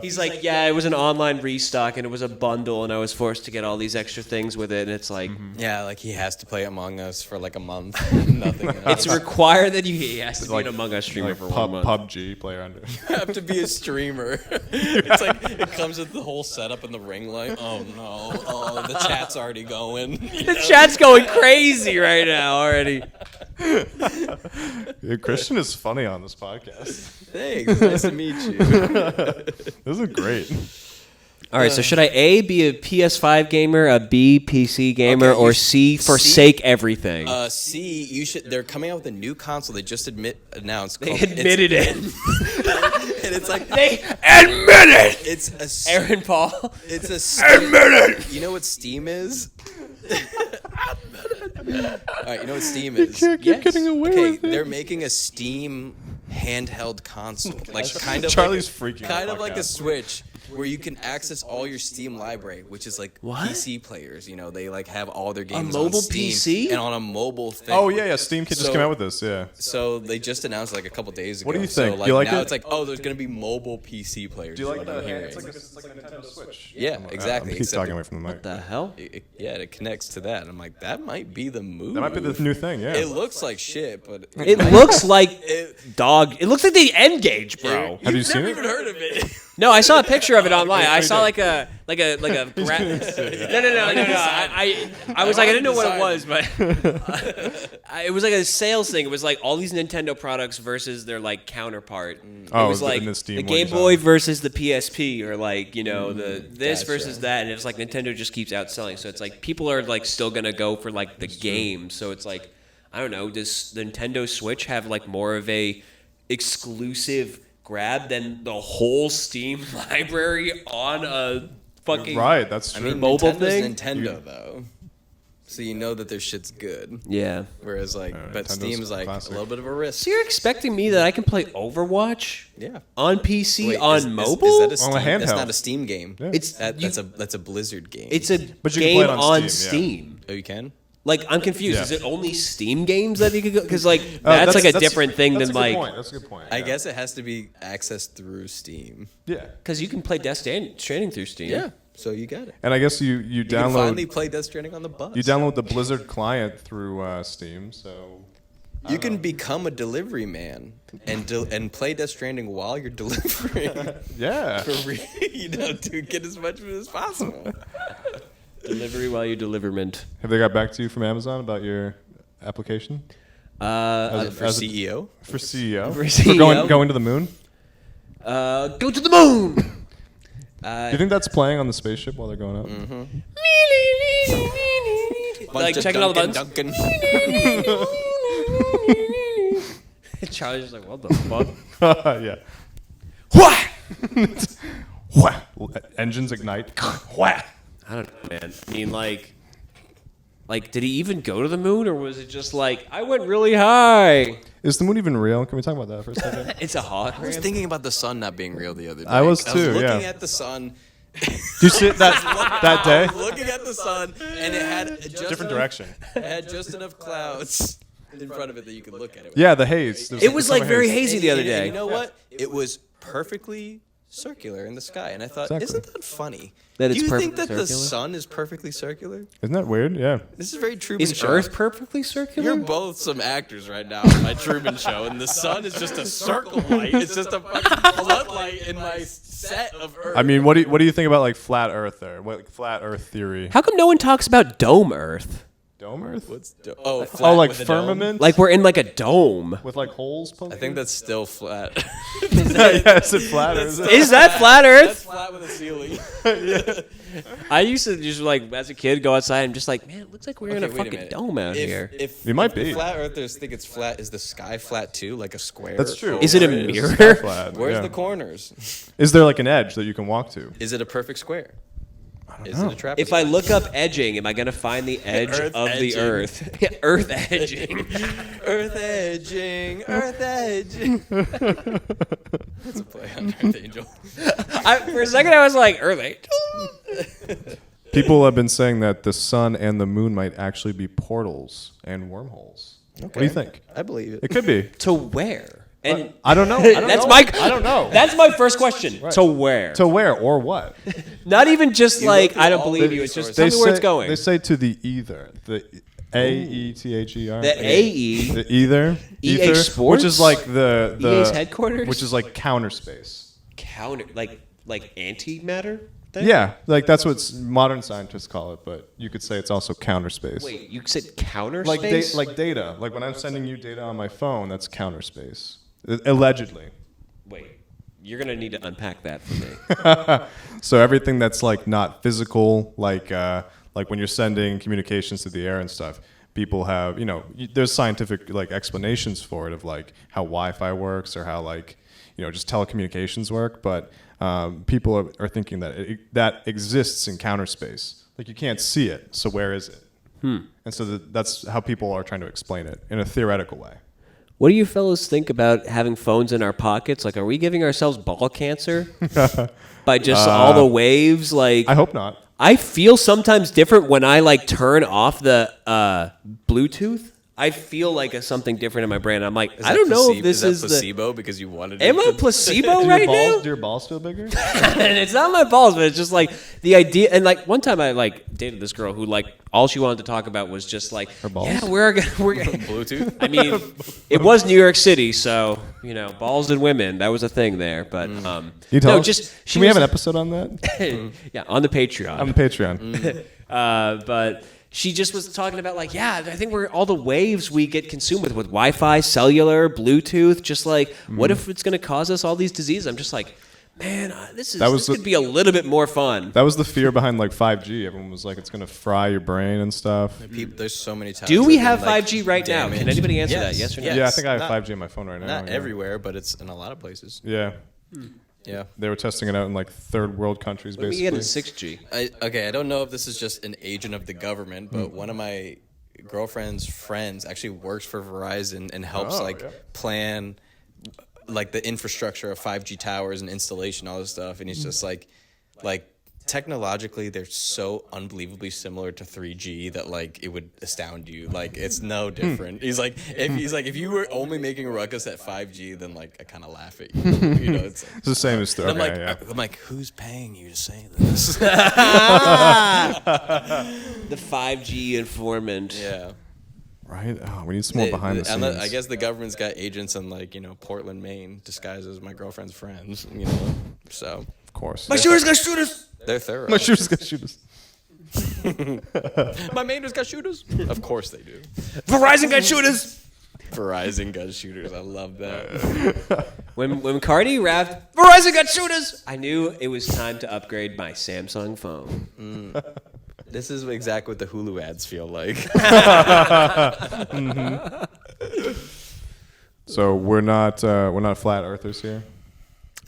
he's like, yeah, it was an online restock and it was a bundle, and I was forced to get all these extra things with it. And it's like, Yeah, like he has to play Among Us for like a month. Nothing else. it's required that he has to be Like- an Among Us streamer Like for 1 month. PUBG player under. You have to be a streamer. It's like it comes with the whole setup and the ring light. Oh no! Oh, the chat's already going. The chat's going crazy right now already. Yeah, Christian is funny on this podcast. Thanks. Nice to meet you. This is great. All right, so should I A, be a PS5 gamer, a B, PC gamer, Okay, or you C, forsake everything? C, you should. They're coming out with a new console. They just announced. They called- admitted it. and it's like They admitted it! it's a Aaron Paul. It's a Steam. You know what Steam is? All right, you know what Steam is? You're getting away Okay, with it. they're making a Steam handheld console, like kind of Charlie's like, freaking kind out of like a podcast. Switch, where you can access all your Steam library, which is like What? PC players. You know, they like have all their games mobile on Steam PC? and on a mobile thing. Oh yeah, Steam just So- came out with this. Yeah. So they just announced like a couple days ago. What do you So, think? like, You like now it? it's like, oh, there's gonna be mobile PC players. Do you is like what I'm the? hearing. It's like a Nintendo Switch. Yeah, exactly, He's except talking it- away from the mic. What the hell? Yeah, it connects to that. I'm like, that might be the move. That might be the new thing. Yeah. It looks like shit, but It looks like It- dog. It looks like the N-Gauge, bro. Have you You've seen never it? even heard of it. No, I saw a picture of it online. I saw did. like a No. I was like, I didn't know what it was, but it was like a sales thing. It was like all these Nintendo products versus their like counterpart. Oh, it was the- like in the Steam the one Game you Boy saw. versus the PSP, or like the this Gotcha. versus that, and it's like Nintendo just keeps outselling. So it's like people are like still gonna go for like the game. So it's like, I don't know, does the Nintendo Switch have like more of a exclusive grab than the whole Steam library on a fucking Right. That's I true. mean, Mobile Nintendo's thing? Nintendo though, so you know that their shit's good. Yeah. Whereas like, but Nintendo's Steam is like classic. a little bit of a risk. So you're expecting me that I can play Overwatch Yeah. on PC Wait, on is mobile? Is that a On Steam? a That's handheld. not a Steam game. Yeah. It's That's a Blizzard game. it's a But you can game play it on on Steam, yeah. Steam. Oh, you can. Like, I'm confused. Yeah. Is it only Steam games that you could go? Because like that's like a different thing that's than a good like point. That's a good point. I yeah. guess it has to be accessed through Steam. Yeah. because you can play Death Stranding through Steam. Yeah. So you got it. And I guess you You can finally download play Death Stranding on the bus. you download the Blizzard client through Steam. So You can become a delivery man and play Death Stranding while you're delivering yeah. for free, to get as much of it as possible. Delivery while you deliverment. Have they got back to you from Amazon about your application For as a- CEO? for CEO? For For CEO? going to the moon? Go to the moon. Do you think that's playing on the spaceship while they're going up? Like Bunch of checking all the Dunkin' buttons. Dunkin'. Charlie's just like, what the fuck? yeah. What? Wha- Engines ignite. Wha- I don't know, man. I mean, like, Like, did he even go to the moon, or was it just like, I went really high? Is the moon even real? Can we talk about that for a second? It's a hologram. I was thinking about the sun not being real the other day. I was too, I was looking yeah. at the sun. Do you see it that day? I was looking at the sun, and it had just Different enough, direction. It had just enough clouds in front of it that you could look at it. Yeah, the haze. There's It was summer like very haze. hazy the other And day. you know what? It was perfectly circular in the sky, and I thought, Exactly. isn't that funny? That it's Do you think that perfectly the circular? sun is perfectly circular? Isn't that weird? Yeah. This is very Truman Is Show. Earth perfectly circular? You're both some actors right now in my Truman Show, and the sun is just a circle light. It's just a fucking floodlight in my set of Earth. I mean, what do you think about like flat Earth there? What flat Earth theory? How come no one talks about dome Earth? Dome Earth? Flat like with a dome? firmament? Like we're in like a dome. with like holes poking? I think that's still flat. yeah, is it flat or is it? Is that flat That's Earth? flat with a ceiling. I used to just like as a kid go outside and just like, man, it looks like we're in a Okay, wait fucking minute. dome out here. If It might if be. flat earthers think it's flat, is the sky flat too, like a square? That's true. Is it a Or mirror? Sky flat, Where's yeah. the corners? Is there like an edge that you can walk to? Is it a perfect square? Is it a trapezoid? If I look up edging, am I gonna find the edge Earth of the edging. Earth? Yeah, Earth edging. Earth edging, Earth edging. That's a play on Earth Angel. For a second, I was like, Earth Angel. People have been saying that the sun and the moon might actually be portals and wormholes. What do you think? I believe it. It could be. To where? And I don't know. that's my. I don't know. That's my first question. To where? To where or what? Not even just like look at I don't all believe the you. It's just resources. tell me where it's going. They say to the ether. The AETHER. The AE. The ether. EA Ether, Sports? which is like the EA's headquarters? which is like counter space. Counter like antimatter thing? Yeah, like that's what modern scientists call it, but you could say it's also counter space. Wait, you said counter like space? like data. Like when I'm sending you data on my phone, that's counter space. Allegedly. Wait, you're gonna need to unpack that for me. So everything that's like not physical, like when you're sending communications to the air and stuff, people have, there's scientific like explanations for it of like how Wi-Fi works or how like, just telecommunications work. But people are thinking that that exists in counter space. Like you can't see it, so where is it? And so that's how people are trying to explain it in a theoretical way. What do you fellas think about having phones in our pockets? Like, are we giving ourselves ball cancer by just all the waves? Like, I hope not. I feel sometimes different when I like turn off the Bluetooth. I feel like something different in my brain. I'm like, I don't know if this is that placebo because you wanted. Am it I to- placebo right now? Do your balls feel bigger? And it's not my balls, but it's just like the idea. And like one time I like dated this girl who like all she wanted to talk about was just like her balls? Yeah, we're Bluetooth. I mean, it was New York City, so balls and women, that was a thing there. But You tell no, us? just she Can we have was- an episode on that? yeah, on the Patreon. On the Patreon. But she just was talking about like, yeah, I think we're all the waves we get consumed with Wi-Fi, cellular, Bluetooth. Just like, what if it's going to cause us all these diseases? I'm just like, man, this could be a little bit more fun. That was the fear behind like 5G. Everyone was like, it's gonna fry your brain and stuff. There's so many times. Do we I've have been, like, 5G right now? Can damaged. anybody answer that? Yes or no? Yeah, I think I have Not- 5G on my phone right now. Not yeah. everywhere, but it's in a lot of places. Yeah, Yeah. they were testing it out in like third world countries, Let me basically. get in 6G. I don't know if this is just an agent of the government, but one of my girlfriend's friends actually works for Verizon and helps plan like the infrastructure of 5G towers and installation, all this stuff. And he's just like technologically they're so unbelievably similar to 3G that like it would astound you. Like it's no different. He's like if you were only making a ruckus at 5G, then like I kind of laugh at you. It's It's the same as I'm like, yeah. I'm like, who's paying you to say this? The 5G informant. Yeah. Right? Oh, we need some more behind the scenes. I guess the government's got agents in like Portland, Maine, disguised as my girlfriend's friends. So of course. My shooters got shooters. they're thorough. My shooters gonna shoot us. My mainers got shooters. Of course they do. Verizon got shooters. Verizon got shooters. I love that. When Cardi rapped, Verizon got shooters, I knew it was time to upgrade my Samsung phone. This is exactly what the Hulu ads feel like. So we're not flat earthers here.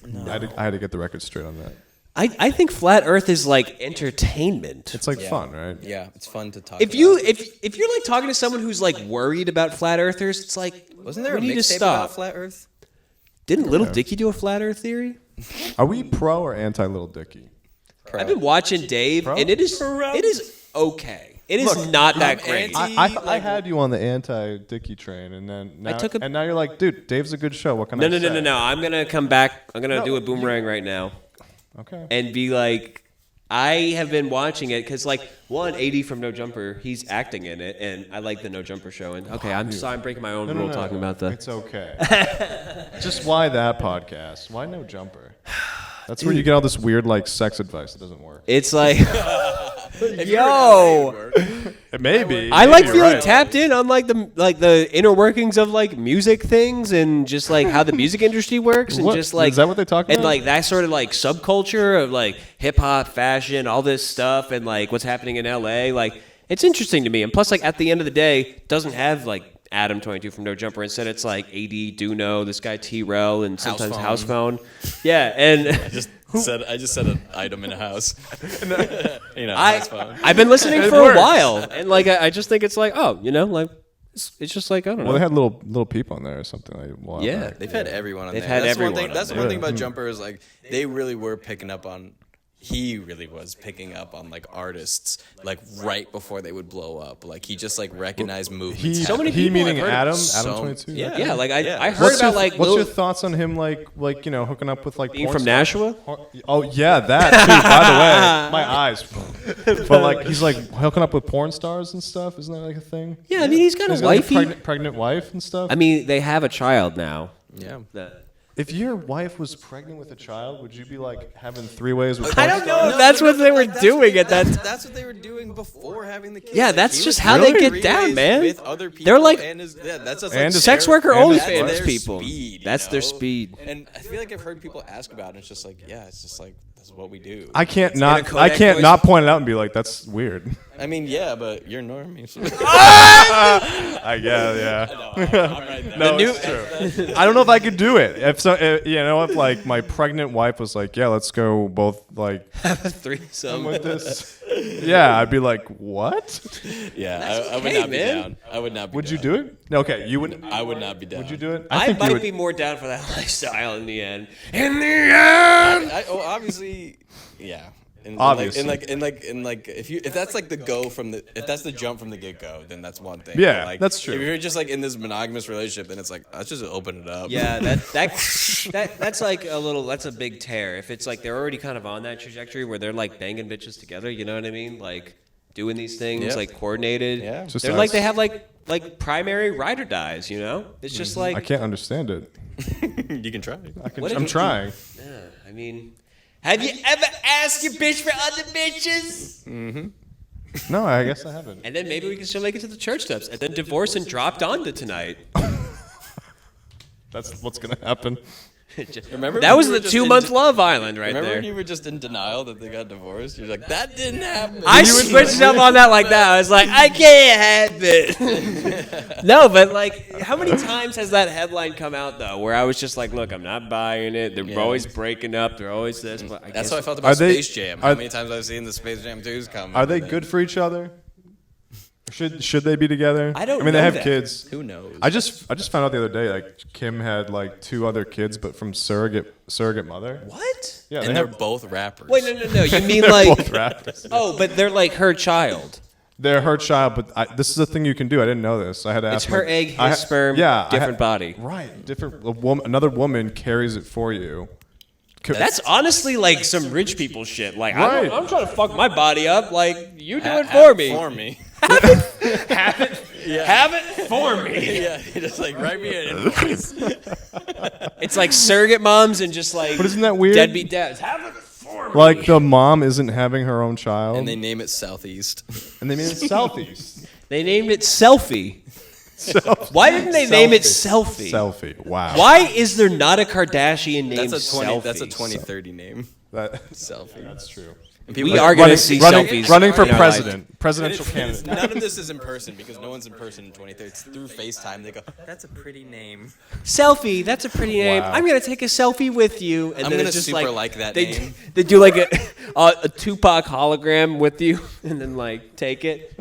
No. I had to get the record straight on that. I think flat Earth is like entertainment. It's like fun, right? Yeah, it's fun to talk. If you're like talking to someone who's like worried about flat Earthers, it's like wasn't there a we need to mixtape stop. about flat Earth? Didn't Little Dicky do a flat Earth theory? Are we pro or anti Little Dicky? I've been watching Dave, and it is okay. It is not that great. I had you on the anti-Dicky train, and then now you're like, dude, Dave's a good show. What can I say? No. I'm gonna come back. I'm gonna do a boomerang right now. Okay. And be like, I have been watching it because, like, one, AD from No Jumper, he's acting in it, and I like the No Jumper show. And okay, I'm sorry, I'm breaking my own rule talking about that. It's okay. Just why that podcast? Why No Jumper? That's where you get all this weird like sex advice that doesn't work. It's like, yo, It may be. I like feeling tapped in on like the inner workings of like music things and just like how the music industry works and just like is that what they talk about? And like that sort of like subculture of like hip hop, fashion, all this stuff, and like what's happening in LA. Like it's interesting to me. And plus, like at the end of the day, it doesn't have like Adam 22 from No Jumper. Instead, it's like AD, Duno, this guy T-Rel, and sometimes House Phone. Yeah, and I just said an item in a house. House phone. I've been listening for a while, and like I just think it's like, oh, like it's just like I don't know. Well, they had little Peep on there or something. Like, yeah, they've had everyone on there. That's everyone. That's the one thing about Jumper is like they really were picking up on. He really was picking up on like artists like right before they would blow up. Like he just like recognized movements. So many people. He meaning I've heard Adam so, 22. Yeah. Like I heard about like. What's your thoughts on him like hooking up with like being porn from stars? Nashua? Oh yeah, that too. By the way, my eyes. But like he's like hooking up with porn stars and stuff. Isn't that like a thing? Yeah, I mean he's got a wifey. Like a pregnant wife and stuff. I mean they have a child now. Yeah. If your wife was pregnant with a child, would you be like having three-ways with? I don't know if that's what they were doing at that. That's what they were doing before having the kids. Yeah, that's just how they get down, man. With other people They're like that's just and like sex worker OnlyFans their people. Speed, that's their speed. And I feel like I've heard people ask about it. And it's just like, yeah, it's just like that's what we do. I can't not point it out and be like, that's weird. I mean, yeah, but you're normie. So. I guess, yeah. I'm right there. No, it's true. I don't know if I could do it. If like my pregnant wife was like, yeah, let's go both like Have a threesome with this. Yeah, I'd be like, what? Yeah, I would okay, not be man. down. I would not be Would down. you do it? Okay, you would. I would not be down. Would you do it? I think you might would. be more down for that lifestyle in the end. In the end. Obviously, yeah. Obviously. If that's like the go from the if that's the jump from the get go, then that's one thing. Yeah, But, like, that's true. If you're just like in this monogamous relationship, then it's like let's just open it up. Yeah, that's like a little. That's a big tear. If it's like they're already kind of on that trajectory where they're like banging bitches together, you know what I mean? Like doing these things Yep. like coordinated. Yeah. Just They're us. like they have like primary ride or dies. You know, it's just like I can't understand it. You can try. I'm trying. I mean, have you ever asked your bitch for other bitches? No, I guess I haven't. And then maybe we can still make it to the church steps. And then divorce and drop Donda tonight. That's what's gonna happen. Remember That when was you were the just 2-month love island right Remember there. when you were just in denial that they got divorced? You're like, that didn't happen. I switched up on that like that. I was like, I can't have it. No, but like, how many times has that headline come out though, where I was just like, look, I'm not buying it. They're always breaking up. They're always this. But That's how I felt about they- Space Jam. How many times I've seen the Space Jam 2s come? Are they good for each other? Should they be together? I don't I mean, they know have that. kids. Who knows? I just found out the other day like Kim had like 2 other kids, but from surrogate mother. What? Yeah, and they're both rappers. Wait, no. You mean they're like? both rappers. Oh, but they're like her child. They're her child, but this is a thing you can do. I didn't know this. I had to ask. It's her egg, his sperm, different body. Right, different. Another woman carries it for you. That's honestly like some rich people shit. Like Right. I'm trying to fuck my body up. Like you do it Have for me. For me. Have it for me. Yeah, just like write me in. It's like surrogate moms and just like But isn't that weird? deadbeat dads. Have it for me. Like the mom isn't having her own child, And they name it Southeast. and they mean it Southeast. They named it Selfie. Why didn't they name it Selfie? Selfie. Wow. Why is there not a Kardashian named That's a Selfie? That's a 2030 name. That, Selfie. that's true. And people We are are going to see selfies. Running for in our president. Presidential And candidate. none of this is in person because no one's in person in 2030. It's through FaceTime. They go, that's a pretty name. Selfie, that's a pretty name. Wow. I'm going to take a selfie with you. And I'm then gonna it's just super like like that they, name. They do like a Tupac hologram with you and then like take it.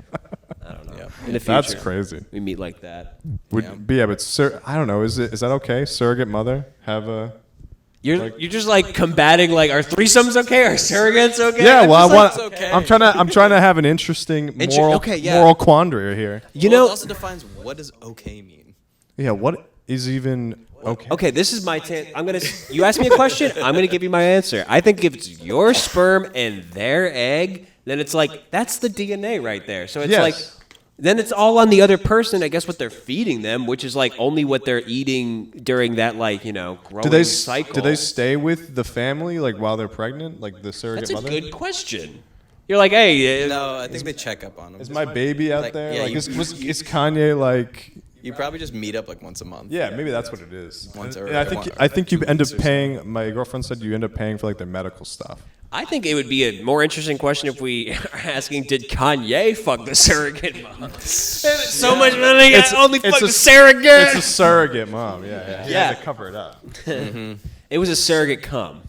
I don't know. Yep. In the future, That's crazy. we meet like that. But I don't know. Is that okay? Surrogate mother have a. You're just like combating like, are threesomes okay? Are surrogates okay? Yeah, I'm well, just I like, want. okay. I'm trying to have an interesting moral okay, yeah. moral quandary here. you Well, know. it also defines what does okay mean. Yeah, what is even okay? Okay, this is my you ask me a question, I'm gonna give you my answer. I think if it's your sperm and their egg, then it's like that's the DNA right there. So it's Yes. like then it's all on the other person, I guess what they're feeding them, which is like only what they're eating during that like, growing cycle. Do they stay with the family like while they're pregnant, like the surrogate That's a mother? good question. You're like, hey, No, I think they check up on them. Is my baby out Like, there? yeah, like, you- is Kanye like? You probably just meet up like once a month. Yeah, maybe that's what it is. Once And or- I think you end up paying. My girlfriend said you end up paying for like their medical stuff. I think it would be a more interesting question if we are asking, did Kanye fuck the surrogate mom? So much money, I only fucked the surrogate. It's a surrogate mom. Yeah. He Yeah. had to cover it up. It was a surrogate cum.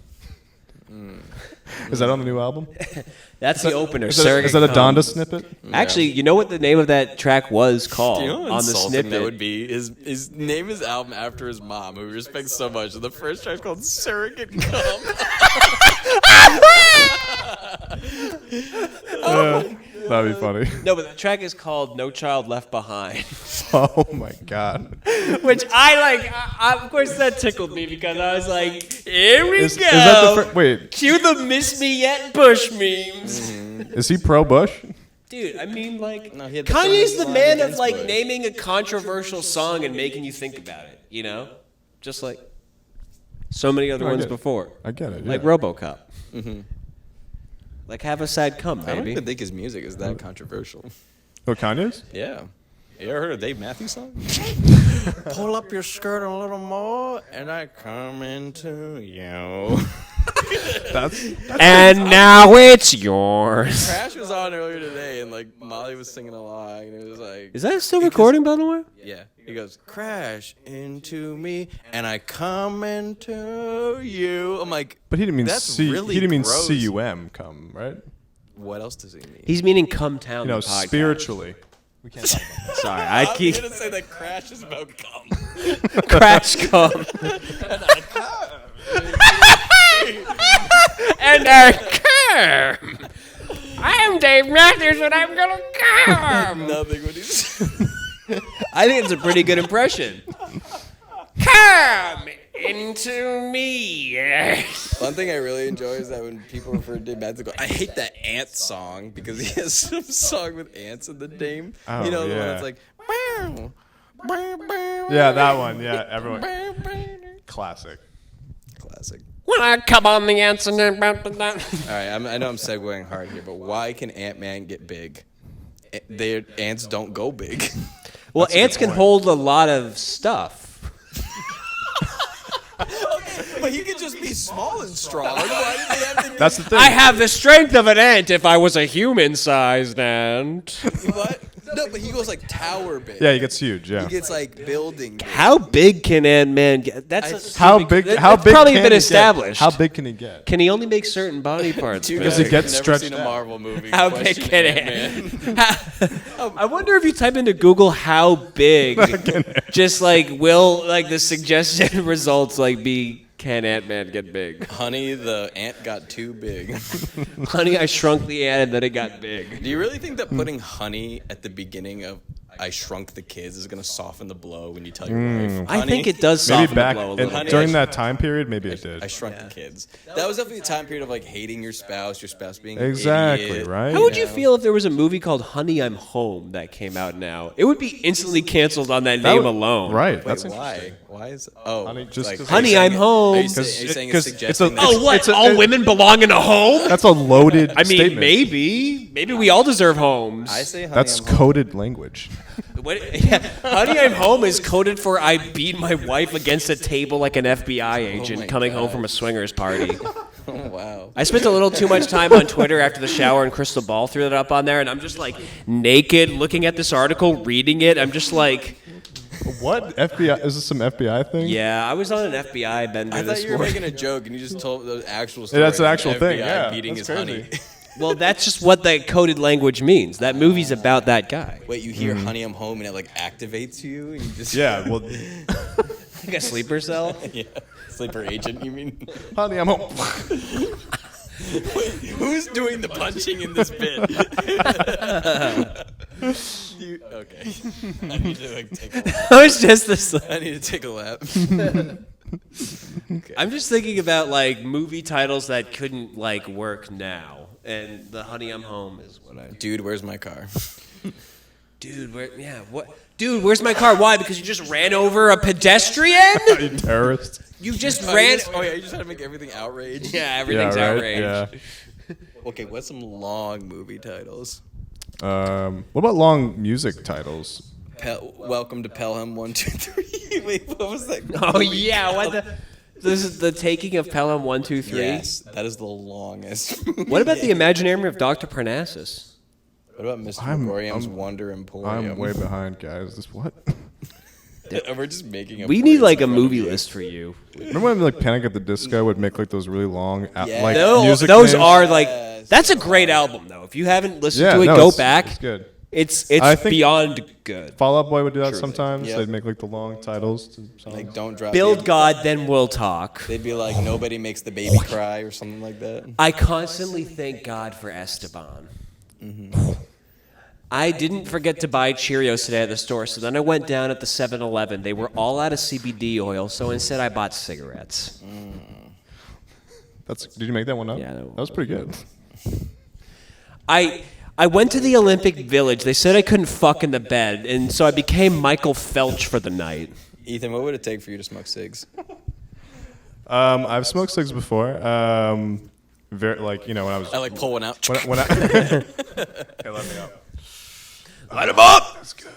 Is that on the new album? That's the opener. Is that Surrogate a cum. Donda snippet? Actually, you know what the name of that track was called Do you know how on the insulting snippet? that would be? His name his album after his mom, who he respects so much. And the first track's called Surrogate Cum. That'd be funny. No, but the track is called "No Child Left Behind," Oh my god. which I like. Of course, that tickled me because I was like, "Here we Is go." that the wait? Cue the "Miss Me Yet" Bush memes. Is he pro Bush? Dude, I mean, like, No, he had the Kanye's the line man of against like Bush. naming a controversial song and making you think about it. You know, just like so many other I ones get it. before. I get it. Like yeah. RoboCop. Like have a sad cum, I don't baby. even think his music is that controversial. Oh, Kanye's? Yeah. You ever heard a Dave Matthews song? Pull up your skirt a little more, and I come into you. That's And now it's yours. Crash was on earlier today, and like Molly was singing along, and it was like, Is that still recording, by the way? yeah. He goes, crash into me, and I come into you. I'm like, But he didn't mean That's C. really he didn't mean gross. cum, come right? what else does he mean? He's meaning come town. You know, the podcast. spiritually. We can't talk about that. Sorry, I I'm keep gonna say that crash is about cum. crash cum. And I come. I'm Dave Matthews, and I'm gonna come. Nothing when he's. I think it's a pretty good impression. Come into me. One thing I really enjoy is that when people refer to Dave Matthews, they go, I hate that ant song because he has some song with ants in the name. Oh, you know, the one yeah. that's like, bow, bow, bow, Yeah, that one. Yeah, everyone. bow, bow. Classic. Classic. When I come on the ants and then. All right, I know I'm segueing hard here, but why can Ant-Man get big? Their ants don't go big. Well, ants can hold a lot of stuff. But he could just be small and strong. Why did they have to That's the thing. I have the strength of an ant if I was a human-sized ant. What? No, but he goes like tower big. Yeah, he gets huge. Yeah. He gets like building. Big. How big can Ant-Man get? That's a How stupid- big? that- How that's big? probably can been he established. Get? How big can he get? Can he only make certain body parts? Too big? Because he bad. gets Never stretched seen a out. Marvel movie. How big Question can Ant-Man. I wonder if you type into Google how big, just like will like the suggested results like be can Ant-Man get big? Honey, the ant got too big. Honey, I shrunk the ant and then it got big. Do you really think that putting honey at the beginning of I Shrunk the Kids is going to soften the blow when you tell your wife? I think it does Maybe soften back the blow a little Honey, bit. during I- that time period, maybe it did. I Shrunk the Kids. That was definitely a time period of like hating your spouse being an Exactly, idiot. right? How would you feel if there was a movie called Honey, I'm Home that came out now? It would be instantly canceled on that name alone. Right. Wait, that's why? Why is Honey, just like, 'cause- are you Honey, saying I'm it- home. Are you saying it's 'cause suggesting it's a- that? Oh, what? It's a- All women belong in a home? That's a loaded I mean, statement. maybe we all deserve homes. I say honey, That's I'm home. coded language. What, yeah, Honey, I'm Home is coded for I beat my wife against a table like an FBI agent my coming home God. from a swingers party. Oh, wow. I spent a little too much time on Twitter after the shower, and Crystal Ball threw that up on there, and I'm just like naked looking at this article, reading it. I'm just like, What FBI? Is this some FBI thing? yeah, I was on an FBI bender I this thought you were morning. making a joke and you just told the actual story. That's an of actual the thing. FBI Yeah, beating that's his crazy. honey. Well, that's just what that coded language means. That movie's about that guy. Wait, you hear "Honey, I'm home" and it like activates you, and you just Yeah. Well, Like a sleeper cell. yeah, sleeper agent. You mean? honey, I'm home. Wait, who's doing the punching in this bit? Okay, I need to like take a lap. I was just this. I need to take a lap. I'm just thinking about like movie titles that couldn't like work now, and the Honey I'm Home is what I. Dude, where's my car? Dude, what? Dude, where's my car? Why? Because you just ran over a pedestrian? Are you terrorist? You just Oh, ran. you just had to make everything outrage. Yeah, everything's Yeah, right? outraged. Yeah. Okay, what's some long movie titles? What about long music titles? Welcome to Pelham 1, 2, 3. Wait, what was that? Oh yeah, what the? This is the taking of Pelham 1, 2, 3. Yes, that is the longest. What about the Imaginarium of Dr. Parnassus? What about Mr. I'm- Megorium's I'm- Wonder Emporium? I'm way behind, guys. This what? We're just making up. We need words like a in front of movie you. list for you. Remember when like Panic at the Disco would make like those really long Yeah. like Those music names? are like Yes. that's a great album though. If you haven't listened Yeah, to it, no, go it's- back. It's good. It's I think- beyond good. Fall Out Boy would do that Truly. sometimes. Yep. They'd make like the long titles to songs. Like, don't drop. Build the- God, then we'll talk. They'd be like, nobody makes the baby cry or something like that. I constantly thank God for Esteban. I didn't forget to buy Cheerios today at the store, so then I went down at the 7-Eleven. They were all out of CBD oil, so instead I bought cigarettes. Did you make that one up? Yeah, that was pretty good. I went to the Olympic Village. They said I couldn't fuck in the bed, and so I became Michael Phelps for the night. Ethan, what would it take for you to smoke cigs? I've smoked cigs before. Very like when I was I like pull one out. when I hey, let me up. Light him up! That's good.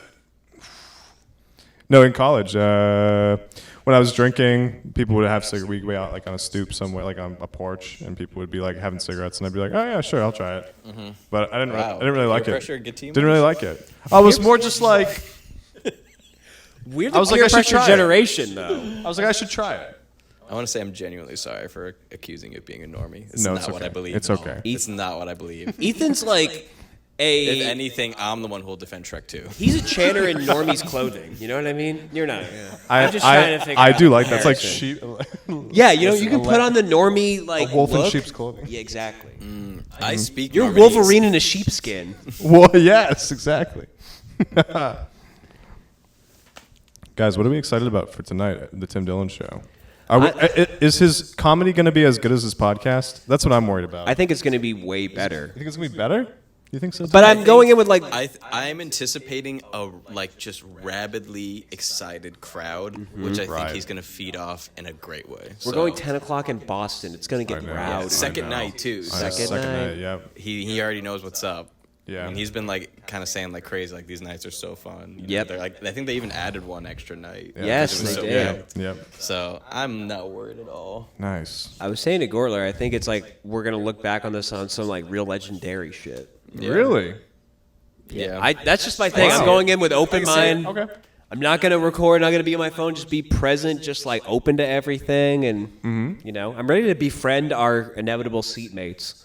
No, in college, when I was drinking, people would have cigarettes. We'd go out like on a stoop somewhere, like on a porch, and people would be like having cigarettes, and I'd be like, "Oh yeah, sure, I'll try it." But I didn't. Wow. I didn't really Peer like it. pressure, good team Didn't really like it. I was more just like We're I the was like, peer I should pressure try it. generation, though. I was like, I should try it. I want to say I'm genuinely sorry for accusing you of being a normie. It's No, not it's what I okay. believe. It's at all. okay. It's not what I believe. Ethan's like If a... anything, I'm the one who will defend Trek 2. He's a chanter in normie's clothing. You know what I mean? You're not. I'm just trying to figure I out do a like that's like comparison. sheep. Yeah, you know, you can put on the normie like A wolf in look. sheep's clothing. Yeah, exactly. I speak. You're Normanese. Wolverine in a sheepskin. Well, yes, exactly. Guys, what are we excited about for tonight at the Tim Dillon Show? Is his comedy going to be as good as his podcast? That's what I'm worried about. I think it's going to be way better. You think it's going to be better? You think so? But I'm going in with like I'm anticipating a like just rabidly excited crowd, which I think Right. he's gonna feed off in a great way. we're going 10 o'clock in Boston. It's going to get I know. rowdy. second I know. night too. I know. Second Second night. night, yeah. He already knows what's up. Yeah. And he's been like kind of saying like crazy like these nights are so fun. You know, Yep. they're like I think they even added one extra night. Yes, because it was they so did. packed. Yep. So I'm not worried at all. Nice. I was saying to Gorler, I think it's like we're going to look back on this on some like real legendary shit. Yeah. Really? Yeah. That's just my thing. Wow. I'm going in with open mind. Okay. I'm not going to record, not going to be on my phone, just be present, just like open to everything. And, you know, I'm ready to befriend our inevitable seatmates.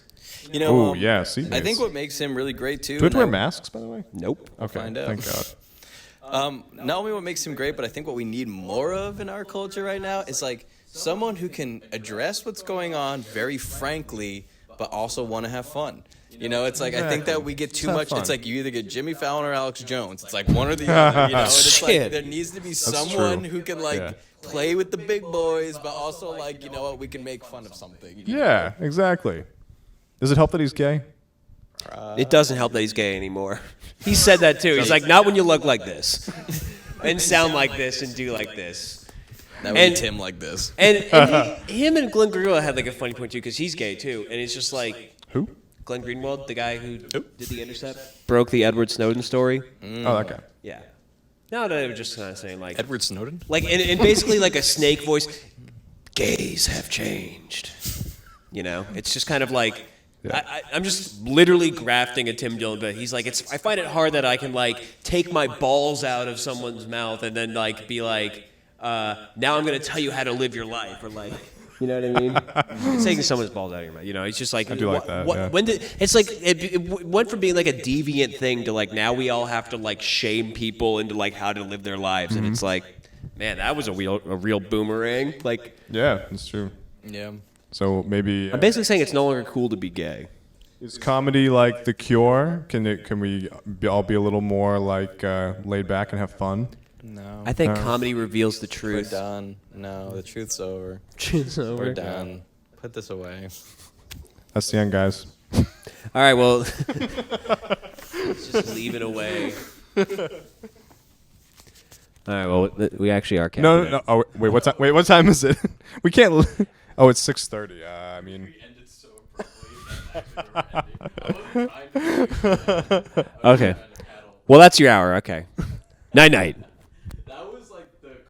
You know, Oh, yeah. See, I think what makes him really great too. Do we have to and wear I- masks, by the way? Nope. Okay. find out. Thank God. Not only what makes him great, but I think what we need more of in our culture right now is like someone who can address what's going on very frankly, but also want to have fun. You know, it's like I think Exactly. that we get too have much. fun. It's like you either get Jimmy Fallon or Alex Jones. It's like one or the other. You know, and it's Shit. like there needs to be someone true. who can like Yeah. play with the big boys, but also like you know what we can make fun of something. you know? Yeah, exactly. Does it help that he's gay? It doesn't help that he's gay anymore. He said that too. He's like, not when you look like this, and sound like this, and do like this. That would And- be Tim like this. And him and Glenn Greenwald had like a funny point too, because he's gay too, and it's just like Who? Glenn Greenwald, the guy who did The Intercept, broke the Edward Snowden story. Oh, that guy. Yeah. No, they were just kind of saying like, Edward Snowden. like, and basically like a snake voice. Gays have changed. You know, it's just kind of like I'm just literally grafting a Tim Dillon bit. He's like, I find it hard that I can like take my balls out of someone's mouth and then like be like, now I'm gonna tell you how to live your life, or like, you know what I mean? It's taking someone's balls out of your mouth. You know, it's just like, I do like that. Yeah. When did it's like it went from being like a deviant thing to like now we all have to like shame people into like how to live their lives, and it's like, man, that was a real boomerang. Like, Yeah, that's true. Yeah. So maybe I'm basically saying it's no longer cool to be gay. is comedy like the cure? Can we all be a little more like laid back and have fun? No. I think comedy reveals the We're truth. done. No, the truth's over. Truth's over. We're done. Put this away. That's the end, guys. All right, well, let's just leave it away. All right, well, we actually are capping No, it. no. Oh, wait. What time is it? We can't. Oh, it's 6:30. I mean. Okay. Well, that's your hour. Okay. Night-night.